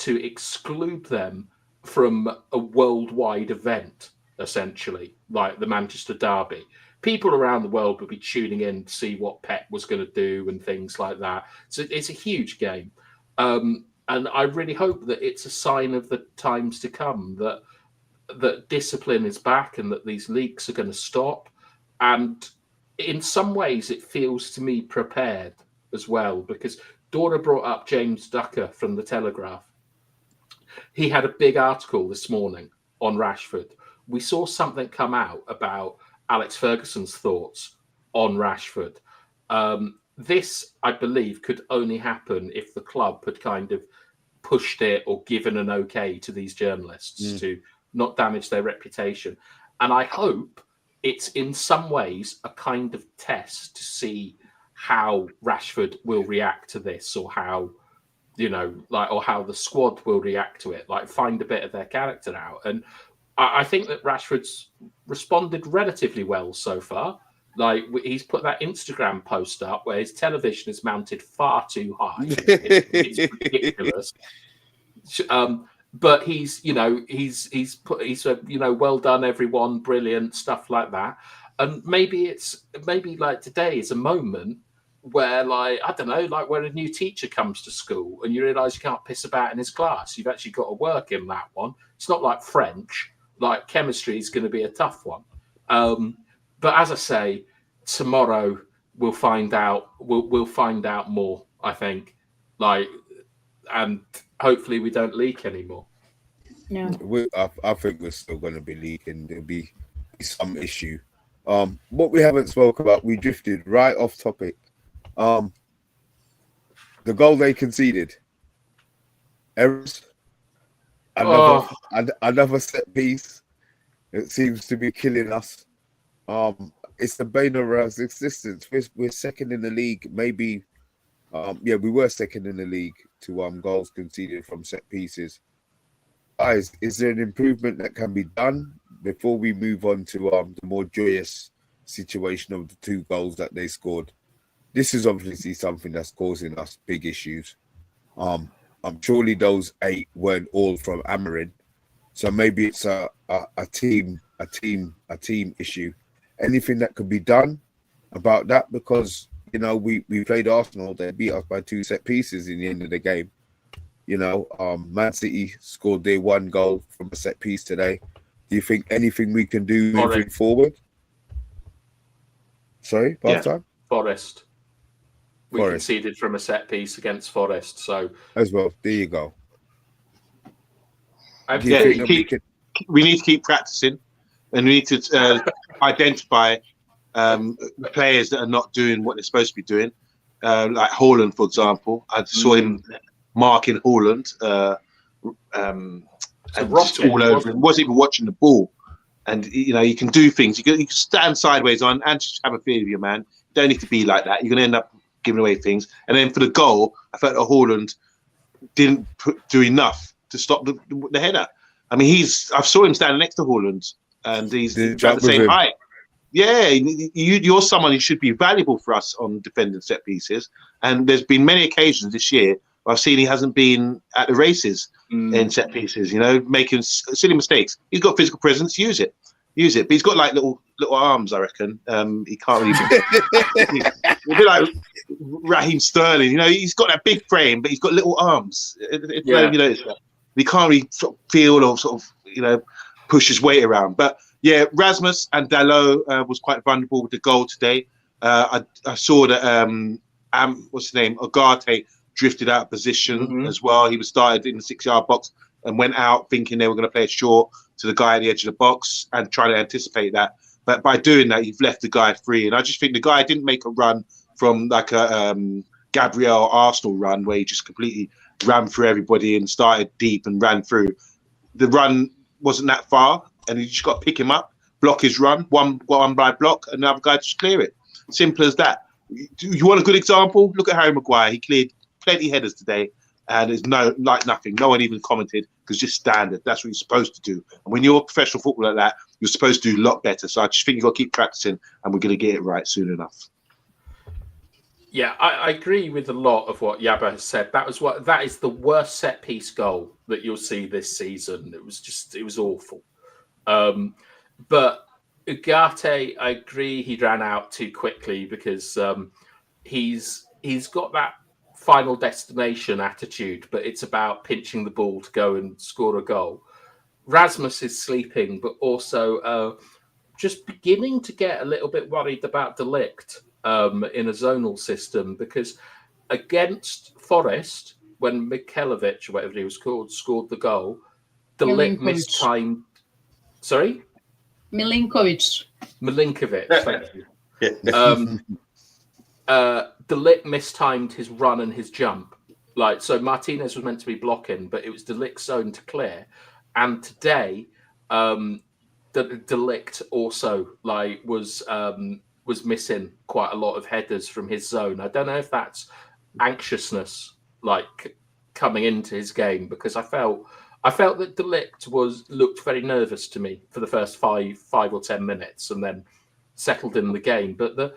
exclude them from a worldwide event, essentially, like the Manchester Derby. People around the world would be tuning in to see what Pep was going to do and things like that. So it's a huge game. And I really hope that it's a sign of the times to come, that discipline is back and that these leaks are going to stop. And in some ways, it feels to me prepared as well, because Dora brought up James Ducker from The Telegraph. He had a big article this morning on Rashford. We saw something come out about Alex Ferguson's thoughts on Rashford. This, I believe, could only happen if the club had kind of pushed it or given an okay to these journalists to not damage their reputation. And I hope it's in some ways a kind of test to see how Rashford will react to this, or how, you know, like, or how the squad will react to it, like find a bit of their character out. And I think that Rashford's responded relatively well so far. Like, he's put that Instagram post up where his television is mounted far too high. It's ridiculous. But he's, you know, he said, you know, well done everyone, brilliant, stuff like that. And maybe like today is a moment where, like, I don't know, like when a new teacher comes to school and you realise you can't piss about in his class. You've actually got to work in that one. It's not like French. Like, chemistry is going to be a tough one. But as I say, tomorrow we'll find out. We'll find out more, I think. Like, and hopefully we don't leak anymore. Yeah, I think we're still going to be leaking. There'll be some issue. What we haven't spoke about, we drifted right off topic. The goal they conceded. Errors. Another set piece. It seems to be killing us. It's the bane of our existence. We're second in the league. Maybe, we were second in the league to goals conceded from set pieces. Guys, is there an improvement that can be done before we move on to the more joyous situation of the 2 goals that they scored? This is obviously something that's causing us big issues. Surely those 8 weren't all from Amarin, so maybe it's a team issue. Anything that could be done about that? Because, you know, we played Arsenal, they beat us by 2 set pieces in the end of the game. You know, Man City scored their 1 goal from a set piece today. Do you think anything we can do moving forward? Sorry, part-time? Forest. We conceded from a set piece against Forest, so as well. There you go. We need to keep practicing, and we need to identify players that are not doing what they're supposed to be doing. Like Haaland, for example, I saw him marking Haaland, and just all over him. Wasn't even watching the ball. And, you know, you can do things. You can stand sideways on and just have a feel of your man. You don't need to be like that. You're going to end up giving away things. And then for the goal, I felt that Haaland didn't do enough to stop the header. I mean, I saw him standing next to Haaland, and he's about the same height. Yeah, you're someone who should be valuable for us on defending set pieces. And there's been many occasions this year where I've seen he hasn't been at the races in set pieces, you know, making silly mistakes. He's got physical presence, use it. But he's got like little arms, I reckon. He can't really. He'll be like Raheem Sterling, you know. He's got that big frame, but he's got little arms. You know, he can't really sort of feel or sort of, you know, push his weight around. But yeah, Rasmus and Dalot was quite vulnerable with the goal today. I saw that what's his name, Ugarte drifted out of position as well. He was started in the 6-yard box and went out thinking they were going to play it short to the guy at the edge of the box and try to anticipate that. But by doing that, you've left the guy free. And I just think the guy didn't make a run from like a Gabriel Arsenal run where he just completely ran through everybody and started deep and ran through. The run wasn't that far, and you just got to pick him up, block his run, one by block, and another guy just clear it. Simple as that. You want a good example? Look at Harry Maguire. He cleared plenty of headers today, and it's nothing. No one even commented because just standard. That's what you're supposed to do. And when you're a professional footballer like that, you're supposed to do a lot better. So I just think you've got to keep practicing, and we're going to get it right soon enough. Yeah, I agree with a lot of what Yaba has said. That is the worst set piece goal that you'll see this season. It was awful. But Ugarte, I agree, he ran out too quickly because he's got that final destination attitude, but it's about pinching the ball to go and score a goal. Rasmus is sleeping, but also just beginning to get a little bit worried about De Ligt in a zonal system, because against Forest, when Mikhailovic, or whatever he was called, scored the goal, De Ligt mistimed. Sorry? Milinkovic, thank you. De Ligt mistimed his run and his jump. So Martinez was meant to be blocking, but it was De Ligt's zone to clear. And today, De Ligt also was missing quite a lot of headers from his zone. I don't know if that's anxiousness coming into his game, because I felt that De Ligt looked very nervous to me for the first five or 10 minutes, and then settled in the game. But the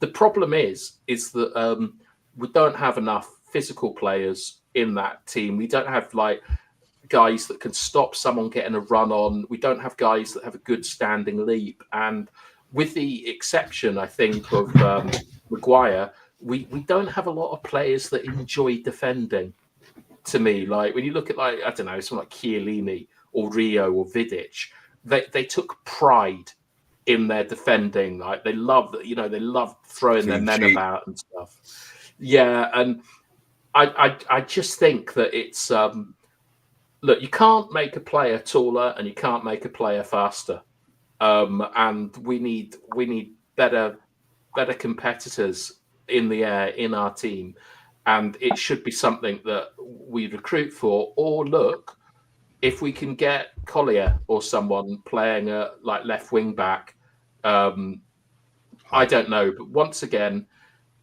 problem is that we don't have enough physical players in that team. We don't have guys that can stop someone getting a run on. We don't have guys that have a good standing leap. And with the exception, I think, of Maguire, we don't have a lot of players that enjoy defending. To me, when you look at I don't know, someone like Chiellini or Rio or Vidic, they took pride in their defending. They love throwing their men about and stuff. Yeah, and I just think that it's look, you can't make a player taller and you can't make a player faster. And we need better competitors in the air in our team, and it should be something that we recruit for. Or look, if we can get Collier or someone playing a left wing back, I don't know. But once again,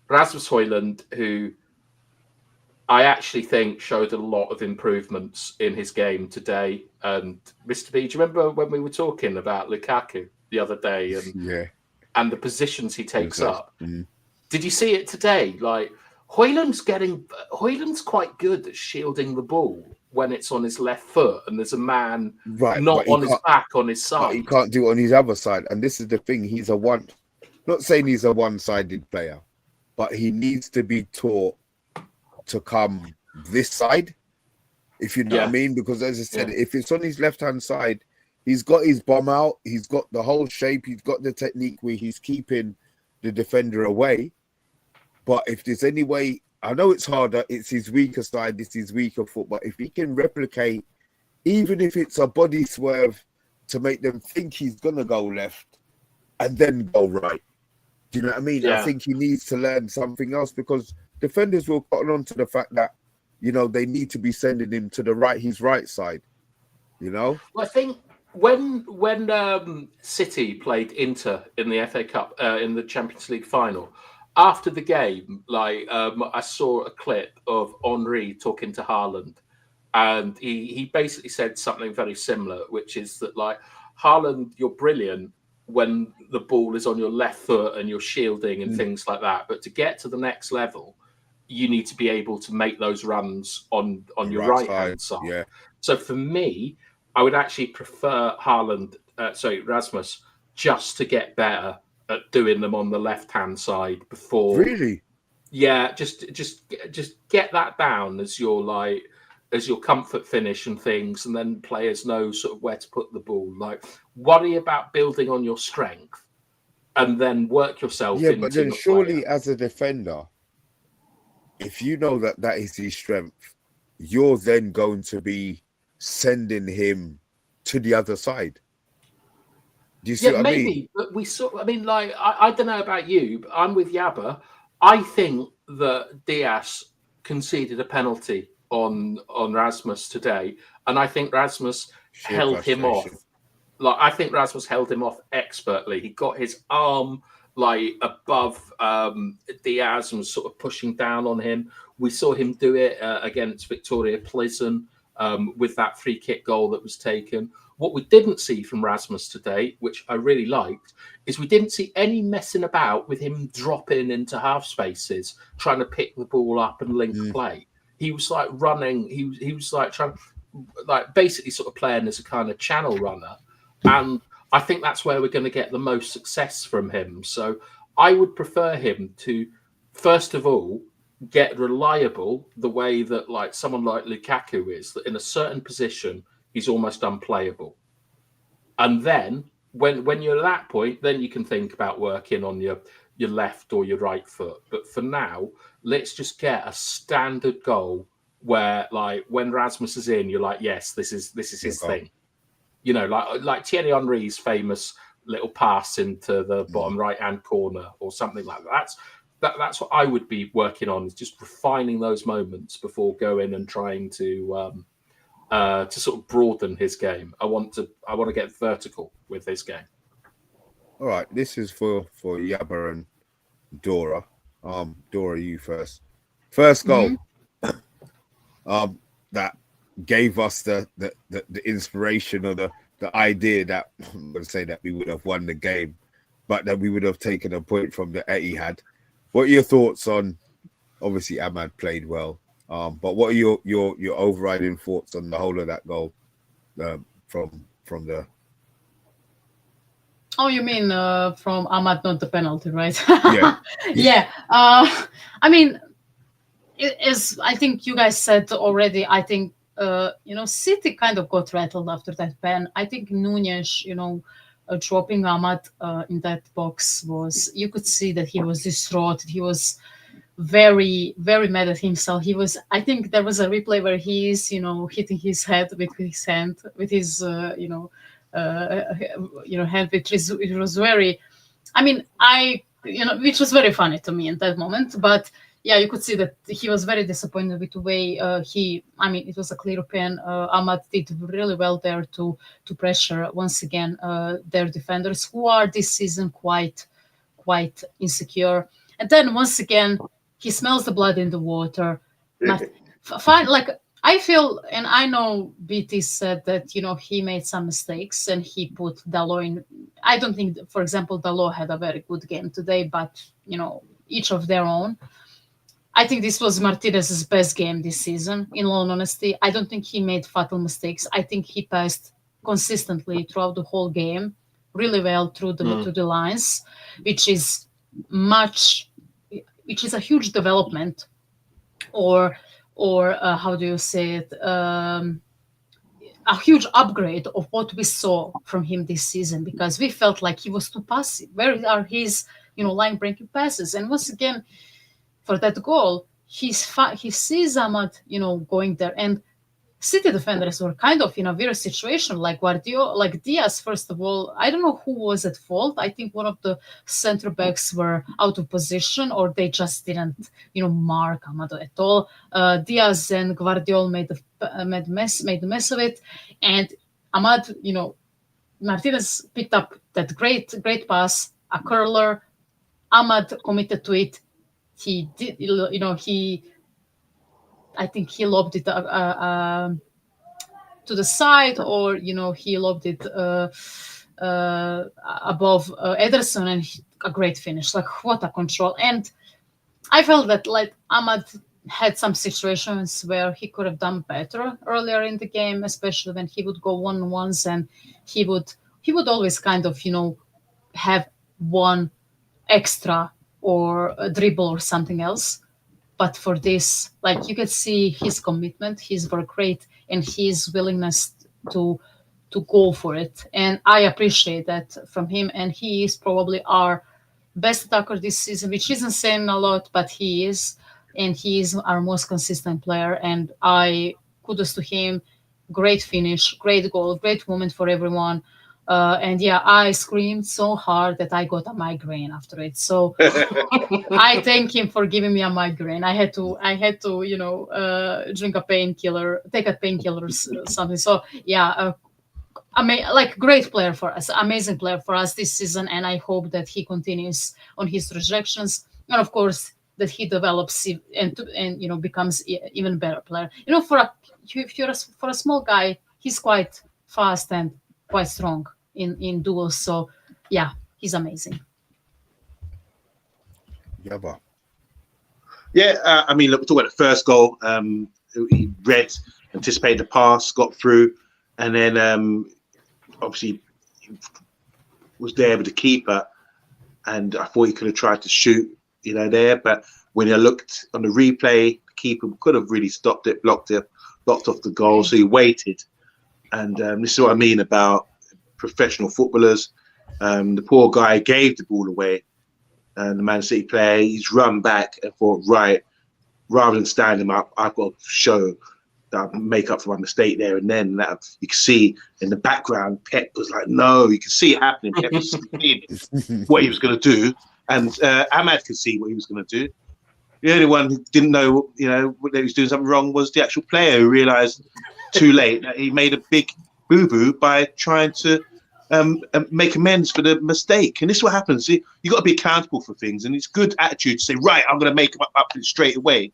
Rasmus Højlund, who I actually think showed a lot of improvements in his game today. And Mr. B, do you remember when we were talking about Lukaku the other day and the positions he takes up? Mm. Did you see it today? Højlund's quite good at shielding the ball when it's on his left foot and there's a man not on his back, on his side. He can't do it on his other side. And this is the thing. Not saying he's a one-sided player, but he needs to be taught to come this side, if you know what I mean. Because as I said, if it's on his left-hand side, he's got his bomb out, he's got the whole shape, he's got the technique where he's keeping the defender away. But if there's any way, I know it's harder, it's his weaker side, it's his weaker foot, but if he can replicate, even if it's a body swerve to make them think he's going to go left and then go right. Do you know what I mean? Yeah. I think he needs to learn something else, because defenders will cotton on to the fact that, they need to be sending him to his right side, Well, I think when City played Inter in the FA Cup, in the Champions League final, after the game, like I saw a clip of Henry talking to Haaland, and he basically said something very similar, which is that like Haaland, you're brilliant when the ball is on your left foot and you're shielding and things like that, but to get to the next level, you need to be able to make those runs on your right hand side. Yeah. So for me, I would actually prefer Rasmus, just to get better at doing them on the left hand side before. Really? Yeah, just get that down as your comfort finish and things, and then players know sort of where to put the ball. Like, worry about building on your strength, and then work yourself. Yeah, into but then the surely player. as a defender, if you know that is his strength, you're then going to be sending him to the other side. Do you see what I mean? Maybe, but we saw. I mean, like, I don't know about you, but I'm with Yabba. I think that Diaz conceded a penalty on Rasmus today, and I think Rasmus held him off. Like, I think Rasmus held him off expertly. He got his arm like above Diaz and was sort of pushing down on him. We saw him do it against Victoria Pleasant with that free kick goal that was taken. What we didn't see from Rasmus today, which I really liked, is we didn't see any messing about with him dropping into half spaces, trying to pick the ball up and link play. He was like running. He was like trying, like basically sort of playing as a kind of channel runner. And I think that's where we're going to get the most success from him. So I would prefer him to, first of all, get reliable the way that like someone like Lukaku is, that in a certain position, he's almost unplayable. And then when you're at that point, then you can think about working on your left or your right foot. But for now, let's just get a standard goal where like when Rasmus is in, you're like, yes, this is his thing. You know, like Thierry Henry's famous little pass into the bottom right-hand corner or something like that. That's what I would be working on, is just refining those moments before going and trying to sort of broaden his game. I want to get vertical with his game. All right, this is for Yabba and Dora. Dora, you first. First goal. That gave us the inspiration or the idea that I'm going to say that we would have won the game, but that we would have taken a point from the Etihad. What are your thoughts on? Obviously, AMAD played well, but what are your overriding thoughts on the whole of that goal from the? Oh, you mean from AMAD, not the penalty, right? Yeah. Yeah. I mean, I think you guys said already. I think City kind of got rattled after that pen. I think Núñez, dropping AMAD in that box you could see that he was distraught. He was very, very mad at himself. I think there was a replay where he is, hitting his head with his hand, with his, hand, which it was very, which was very funny to me in that moment. But yeah, you could see that he was very disappointed with the way it was a clear pen. AMAD did really well there to pressure once again their defenders, who are this season quite insecure. And then once again, he smells the blood in the water. I feel, and I know BT said that, he made some mistakes and he put Dalot in. I don't think, for example, Dalot had a very good game today, but, each of their own. I think this was Martinez's best game this season, in all honesty. I don't think he made fatal mistakes. I think he passed consistently throughout the whole game, really well through the lines, which is a huge development, or how do you say it? A huge upgrade of what we saw from him this season, because we felt like he was too passive. Where are his, line breaking passes? And once again, for that goal, he sees AMAD, going there, and City defenders were kind of in a weird situation, like Diaz. First of all, I don't know who was at fault. I think one of the center backs were out of position, or they just didn't, mark AMAD at all. Diaz and Guardiol made the mess of it, and AMAD, Martinez picked up that great pass, a curler. AMAD committed to it. he did, I think he lobbed it to the side, or he lobbed it above Ederson, and a great finish. Like, what a control! And I felt that like AMAD had some situations where he could have done better earlier in the game, especially when he would go one-on-ones, and he would always kind of have one extra or a dribble or something else. But for this, like, you could see his commitment, his work rate, and his willingness to go for it. And I appreciate that from him. And he is probably our best attacker this season, which isn't saying a lot, but he is. And he is our most consistent player. And I kudos to him. Great finish, great goal, great moment for everyone. And yeah, I screamed so hard that I got a migraine after it. So I thank him for giving me a migraine. I had to, drink a painkiller, take a painkiller or something. So yeah, like, great player for us, amazing player for us this season. And I hope that he continues on his trajectories, and of course that he develops and becomes even better player. For a small guy, he's quite fast and quite strong in duels. So yeah, he's amazing. Yabba. Yeah, I mean, look, we're talking about the first goal. He read, anticipated the pass, got through, and then obviously was there with the keeper. And I thought he could have tried to shoot, there. But when I looked on the replay, the keeper could have really stopped it, blocked off the goal. So he waited. And this is what I mean about professional footballers. The poor guy gave the ball away. And the Man City player, he's run back and thought, right, rather than stand him up, I've got to show that I make up for my mistake there and then. That you can see in the background, Pep was like, no, you can see it happening. Pep was seeing what he was going to do. And AMAD could see what he was going to do. The only one who didn't know, that he was doing something wrong was the actual player, who realised too late that he made a big boo-boo by trying to make amends for the mistake. And this is what happens. You got to be accountable for things, and it's good attitude to say, right, I'm going to make him up for it straight away.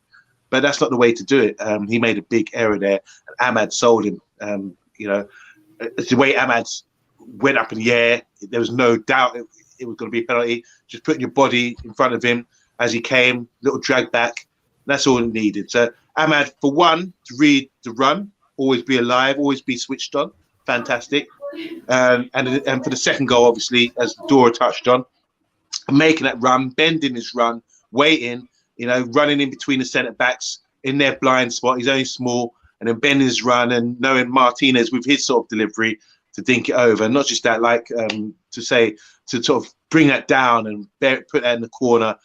But that's not the way to do it. He made a big error there, and AMAD sold him. The way AMAD went up in the air, there was no doubt it was going to be a penalty. Just putting your body in front of him as he came, little drag back. That's all it needed. So AMAD, for one, to read the run, always be alive, always be switched on. Fantastic. And for the second goal, obviously, as Dora touched on, making that run, bending his run, waiting, running in between the centre backs in their blind spot. He's only small, and then bending his run and knowing Martinez with his sort of delivery to dink it over. And not just that, like to sort of bring that down and put that in the corner.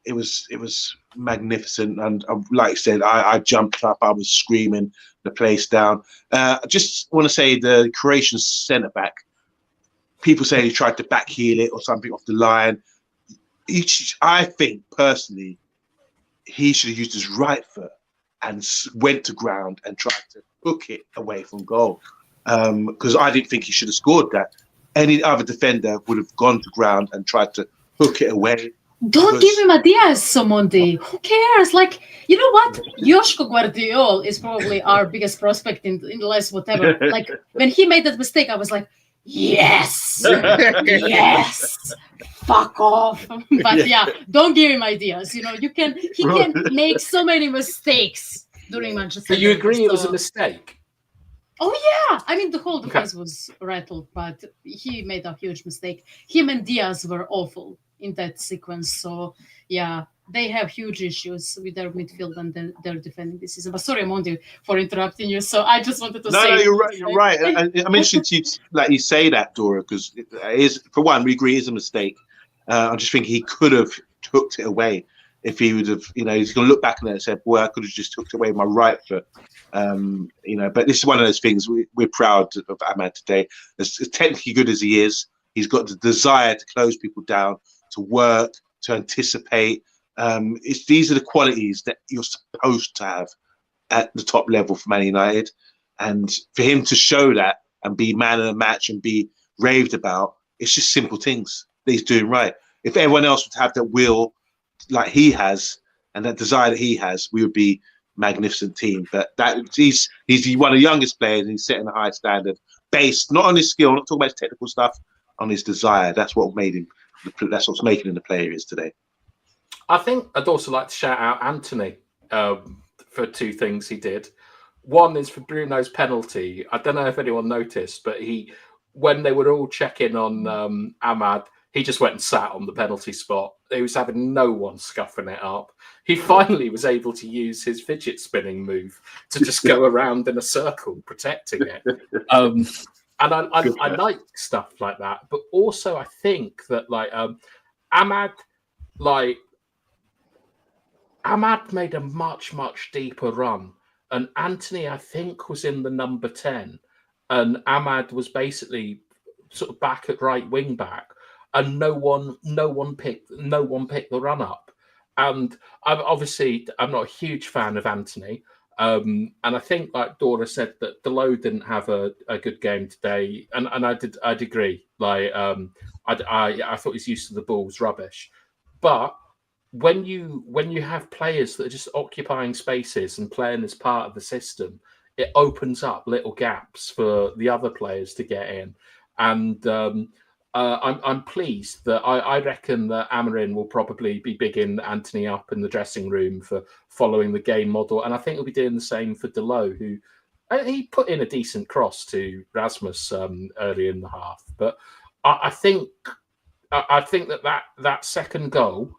It was magnificent. And like I said, I jumped up, I was screaming the place down. I just want to say the Croatian centre back. People say he tried to back heel it or something off the line. I think personally, he should have used his right foot and went to ground and tried to hook it away from goal. Because I didn't think he should have scored that. Any other defender would have gone to ground and tried to hook it away. Don't give him ideas, Somondi. Who cares? Like, you know what? Joško Guardiol is probably our biggest prospect in the last whatever. Like, when he made that mistake, I was like, yes, yes, fuck off. But yeah, don't give him ideas. He can make so many mistakes during Manchester. So you agree it was a mistake? Oh yeah, I mean the whole defense was rattled, but he made a huge mistake. Him and Diaz were awful in that sequence. So yeah, they have huge issues with their midfield and their defending this season. But sorry, Mondi, for interrupting you. So I just wanted to say. No, you're right. You're right. I'm interested to like you say that, Dora, because it is, for one, we agree it is a mistake. I just think he could have hooked it away if he would have. He's going to look back on it and say, "Boy, I could have just hooked away with my right foot." But this is one of those things we're proud of AMAD today. As technically good as he is, he's got the desire to close people down, to work, to anticipate. These are the qualities that you're supposed to have at the top level for Man United. And for him to show that and be man of the match and be raved about, it's just simple things that he's doing right. If everyone else would have that will like he has, and that desire that he has, we would be magnificent team. But that he's one of the youngest players, and he's setting a high standard based not on his skill, not talking about his technical stuff, on his desire. That's what made him. That's what's making him the player he is today. I think I'd also like to shout out Anthony for two things he did. One is for Bruno's penalty. I don't know if anyone noticed, but when they were all checking on AMAD, he just went and sat on the penalty spot. He was having no one scuffing it up. He finally was able to use his fidget spinning move to just go around in a circle protecting it. And I like stuff like that. But also I think that AMAD made a much, much deeper run. And Anthony, I think, was in the number 10. And AMAD was basically sort of back at right wing back. And no one picked the run up. And I'm not a huge fan of Anthony. And I think, like Dora said, that Delo didn't have a good game today. And I'd agree. I thought his use of the ball was rubbish. But when you have players that are just occupying spaces and playing as part of the system, it opens up little gaps for the other players to get in. And I'm pleased that I reckon that Amarin will probably be bigging Anthony up in the dressing room for following the game model. And I think he'll be doing the same for Delo, who he put in a decent cross to Rasmus early in the half. But I think that second goal,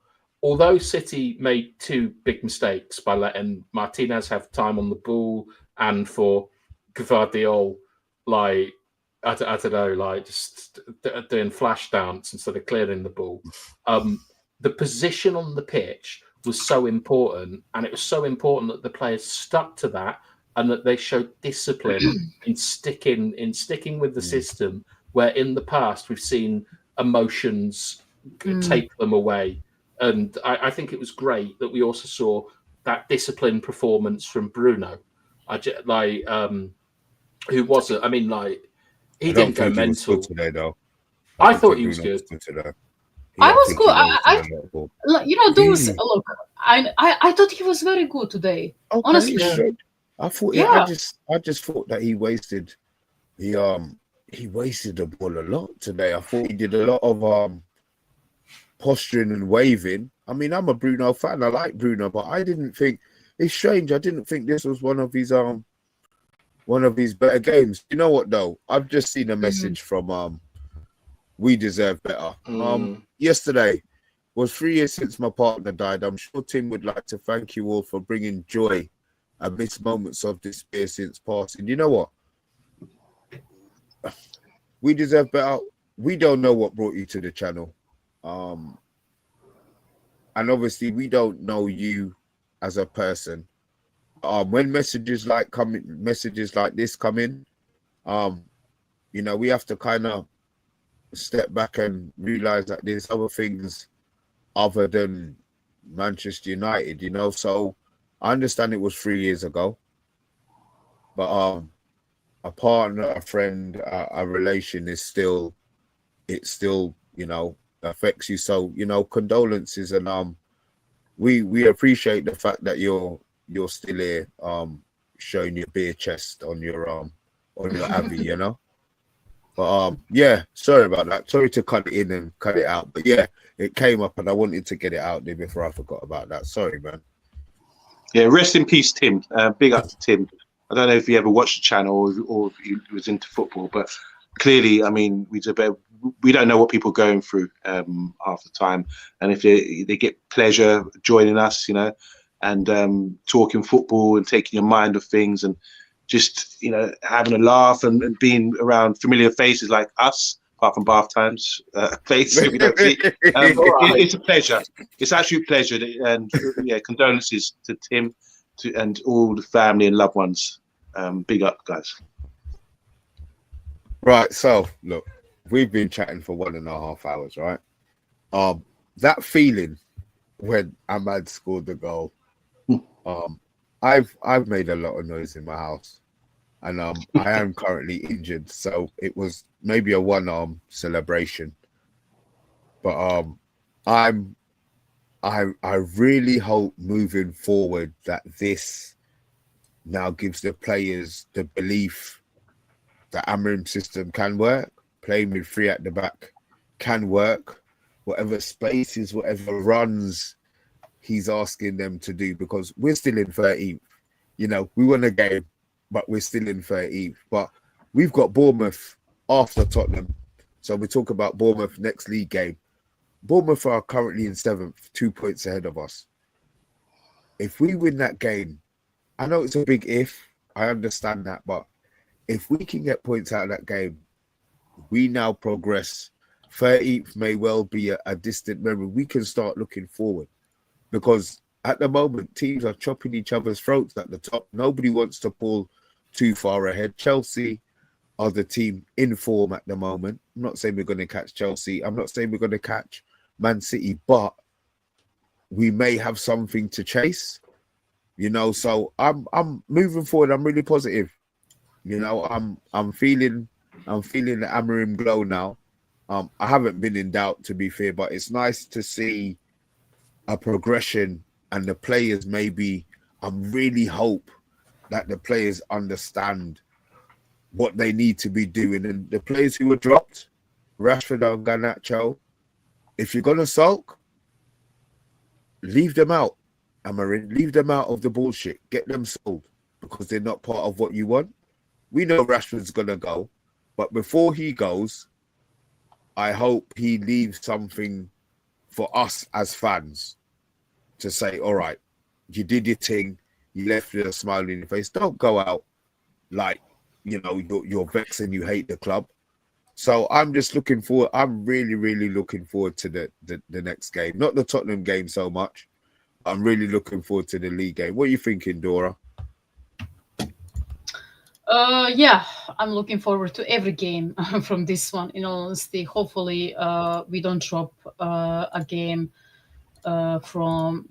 although City made two big mistakes by letting Martinez have time on the ball and for Gvardiol, I don't know, just doing flash dance instead of clearing the ball. The position on the pitch was so important, and it was so important that the players stuck to that and that they showed discipline in sticking with the system, where in the past we've seen emotions take them away. And I think it was great that we also saw that disciplined performance from Bruno. Who was it? I mean, he didn't go mental today, though. I thought he was good. I was good. Those look. I thought he was very good today. Okay, honestly, I thought. Yeah. I just thought that he wasted. He wasted the ball a lot today. I thought he did a lot of posturing and waving. I mean, I'm a Bruno fan. I like Bruno, but I didn't think it's strange. I didn't think this was one of his better games. You know what though? I've just seen a message from We Deserve Better. Yesterday was 3 years since my partner died. I'm sure Tim would like to thank you all for bringing joy amidst moments of despair since passing. You know what? We Deserve Better. We don't know what brought you to the channel. And obviously we don't know you as a person. When messages like this come in, we have to kind of step back and realize that there's other things other than Manchester United, So I understand it was 3 years ago, but a partner, a friend, a relation is still, affects you. So condolences, and we appreciate the fact that you're still here, showing your bare chest on your Abbey, But sorry about that. Sorry to cut it in and cut it out, but yeah, it came up and I wanted to get it out there before I forgot about that. Sorry, man. Yeah, rest in peace, Tim. Big up to Tim. I don't know if you ever watched the channel or if he was into football, but clearly, I mean, we don't know what people are going through half the time, and if they get pleasure joining us, and talking football and taking your mind of things and just, having a laugh and being around familiar faces like us, apart from bath times, faces we don't see. It's a pleasure. It's actually a pleasure. And condolences to Tim and all the family and loved ones. Big up, guys. Right. So, look, we've been chatting for 1.5 hours, right? That feeling when AMAD scored the goal, I've made a lot of noise in my house, and I am currently injured, so it was maybe a one-arm celebration. But I'm I really hope moving forward that this now gives the players the belief that Amorim system can work. Playing with 3 at the back can work. Whatever spaces, whatever runs he's asking them to do, because we're still in 13th. You know, we won a game, but we're still in 13th. But we've got Bournemouth after Tottenham. So we talk about Bournemouth next league game. Bournemouth are currently in 7th, 2 points ahead of us. If we win that game, I know it's a big if, I understand that, but if we can get points out of that game, we now progress. 13th may well be a distant memory. We can start looking forward, because at the moment, teams are chopping each other's throats at the top. Nobody wants to pull too far ahead. Chelsea are the team in form at the moment. I'm not saying we're going to catch Chelsea. I'm not saying we're going to catch Man City, but we may have something to chase. You know, so I'm moving forward. I'm really positive. You know, I'm feeling the Amorim glow now. I haven't been in doubt, to be fair, but it's nice to see a progression, and the players maybe, I really hope that the players understand what they need to be doing. And the players who were dropped, Rashford and Garnacho, if you're going to sulk, leave them out, Amorim. Leave them out of the bullshit. Get them sold, because they're not part of what you want. We know Rashford's going to go, but before he goes, I hope he leaves something for us as fans to say, all right, you did your thing, you left with a smile on your face. Don't go out like, you know, you're vexed and you hate the club. So I'm just looking forward. I'm really, really looking forward to the next game. Not the Tottenham game so much. I'm really looking forward to the league game. What are you thinking, Dora? Yeah, I'm looking forward to every game from this one. In all honesty, hopefully, we don't drop a game from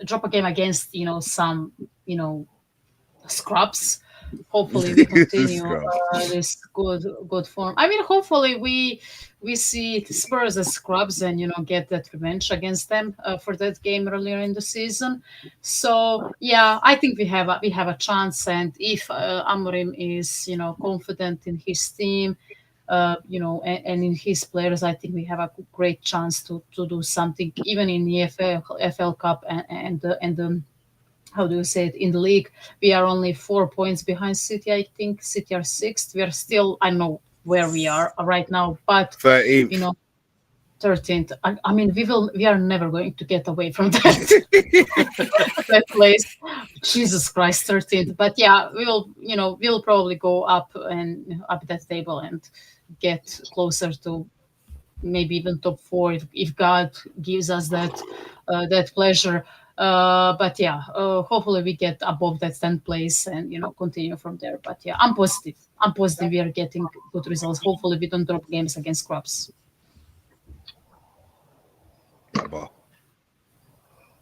drop a game against some scrubs. Hopefully we continue this good form. I mean, hopefully we see Spurs as scrubs and get that revenge against them for that game earlier in the season. So yeah, I think we have a chance, and if Amorim is confident in his team, and in his players, I think we have a great chance to do something, even in the FL Cup and how do you say it, in the league. We are only 4 points behind City. I think City are 6th. We are still, I don't know where we are right now, but 13th. 13th. I mean, we are never going to get away from that that place. Jesus Christ, 13th. But yeah, we'll probably go up that table and get closer to maybe even top 4 if God gives us that pleasure. But yeah, hopefully we get above that 10th place and continue from there. But yeah, I'm positive. We are getting good results. Hopefully we don't drop games against clubs.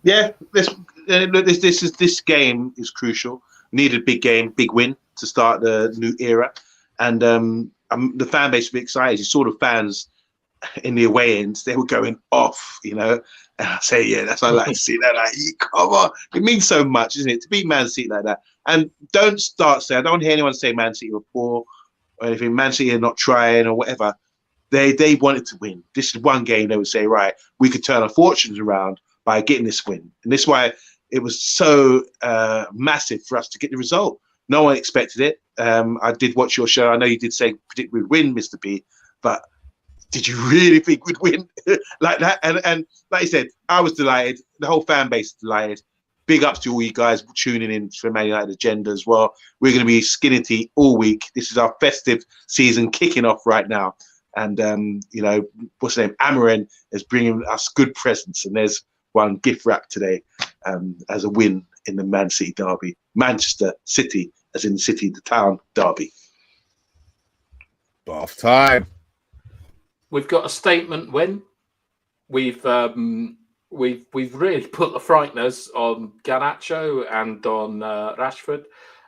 Yeah, this game is crucial. Needed a big game, big win to start the new era, and the fan base will be excited. You saw the fans in the away ends; they were going off, And I say, yeah, that's what I like to see. That, like, come on, it means so much, isn't it, to beat Man City like that? And don't start saying, I don't hear anyone say Man City were poor or anything. Man City are not trying or whatever. They wanted to win. This is one game they would say, right, we could turn our fortunes around by getting this win. And this is why it was so massive for us to get the result. No one expected it. I did watch your show. I know you did say predict we'd win, Mr. B, but did you really think we'd win like that? And like you said, I was delighted. The whole fan base is delighted. Big ups to all you guys tuning in for Man United Agenda as well. We're going to be skinny tea all week. This is our festive season kicking off right now. And, what's the name? Amorim is bringing us good presents. And there's one gift wrap today as a win in the Man City derby. Manchester City, as in the city, the town derby. Bath time. We've got a statement win. We've really put the frighteners on Garnacho and on Rashford.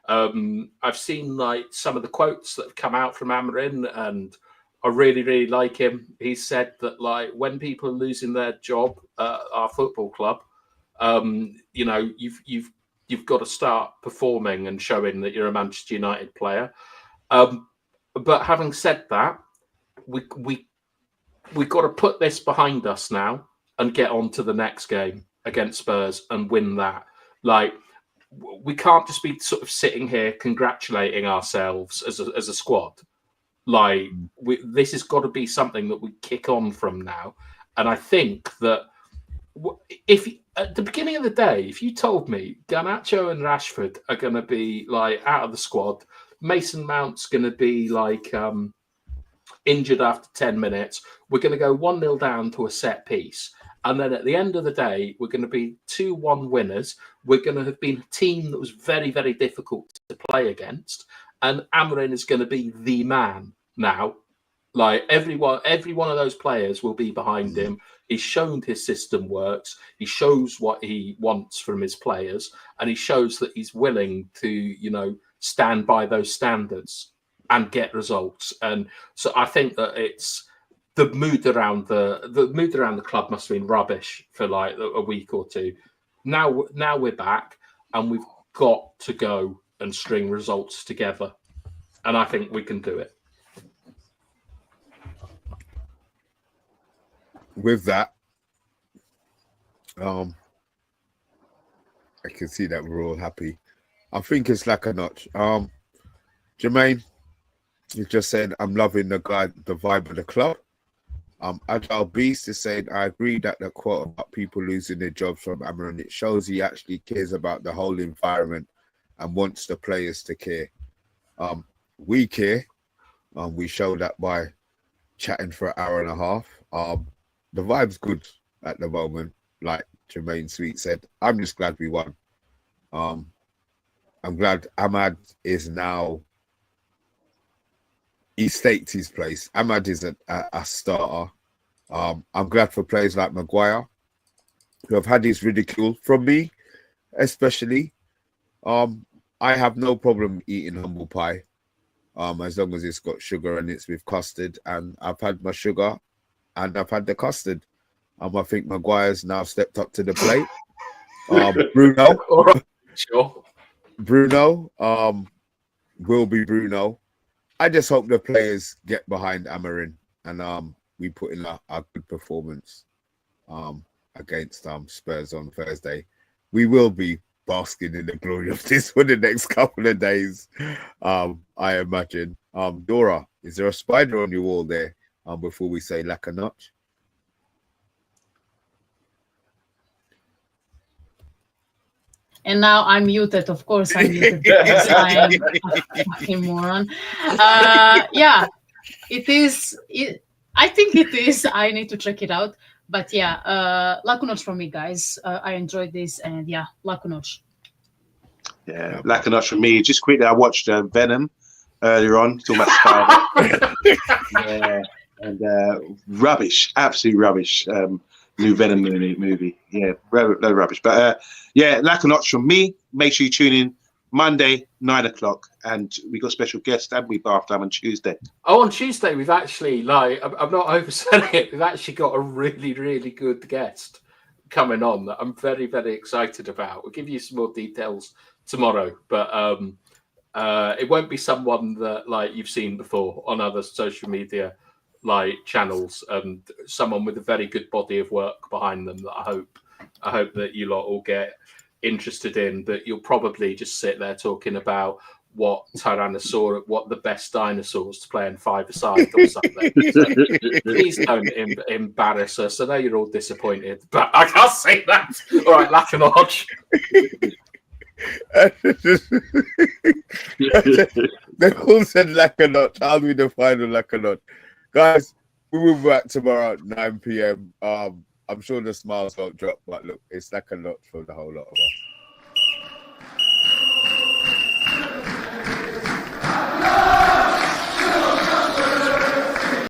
I've seen like some of the quotes that have come out from Amorim, and I really, really like him. He said that like when people are losing their job at our football club, you know, you've got to start performing and showing that you're a Manchester United player. But having said that, we've got to put this behind us now and get on to the next game against Spurs and win that. Like, we can't just be sort of sitting here congratulating ourselves as a squad. Like, this has got to be something that we kick on from now. And I think that if at the beginning of the day, if you told me Garnacho and Rashford are going to be like out of the squad, Mason Mount's going to be like injured after 10 minutes, we're going to go 1-0 down to a set piece. And then at the end of the day, we're going to be 2-1 winners. We're going to have been a team that was very, very difficult to play against. And Amorim is going to be the man now. Like every one of those players will be behind him. He's shown his system works. He shows what he wants from his players. And he shows that he's willing to, you know, stand by those standards and get results. And so I think that it's the mood around the club must have been rubbish for like a week or two. Now we're back and we've got to go and string results together. And I think we can do it. With that, I can see that we're all happy. I think it's like a notch. Jermaine, you just said, I'm loving the vibe of the club. Agile Beast is saying, I agree that the quote about people losing their jobs from Amorim, it shows he actually cares about the whole environment and wants the players to care. We care. We show that by chatting for an hour and a half. The vibe's good at the moment, like Jermaine Sweet said. I'm just glad we won. I'm glad AMAD is now, he staked his place. AMAD is a starter. I'm glad for players like Maguire, who have had his ridicule from me, especially. I have no problem eating humble pie, as long as it's got sugar and it's with custard. And I've had my sugar and I've had the custard. I think Maguire's now stepped up to the plate. Bruno. All right, sure. Bruno will be Bruno. I just hope the players get behind Amorim and we put in a good performance against Spurs on Thursday. We will be basking in the glory of this for the next couple of days, I imagine. Dora, is there a spider on your wall there before we say lack a notch? And now I'm muted. Of course, I'm muted because I'm a fucking moron. Yeah, it is. I think it is. I need to check it out. But yeah, lack a notch from me, guys. I enjoyed this, and yeah, lack a notch. Yeah, lack a notch from me. Just quickly, I watched Venom earlier on, talking about Spider. Yeah, and rubbish, absolute rubbish. New Venom movie. Yeah, rubbish. But yeah, lack a notch from me. Make sure you tune in Monday, 9 o'clock. And we got special guest, haven't we, Bath Time on Tuesday? Oh, on Tuesday, we've actually, like, I'm not overselling it. We've actually got a really, really good guest coming on that I'm very, very excited about. We'll give you some more details tomorrow. But it won't be someone that, like, you've seen before on other social media like channels, and someone with a very good body of work behind them that I hope that you lot all get interested in. But you'll probably just sit there talking about what the best dinosaurs to play in five-a-side or something. So please don't embarrass us. I know you're all disappointed, but I can't say that. All right, lack a notch. They all said lack a notch. I'll be the final lack a notch. Guys, we will be back tomorrow at 9 p.m. I'm sure the smiles won't drop, but look, it's like a lot for the whole lot of us.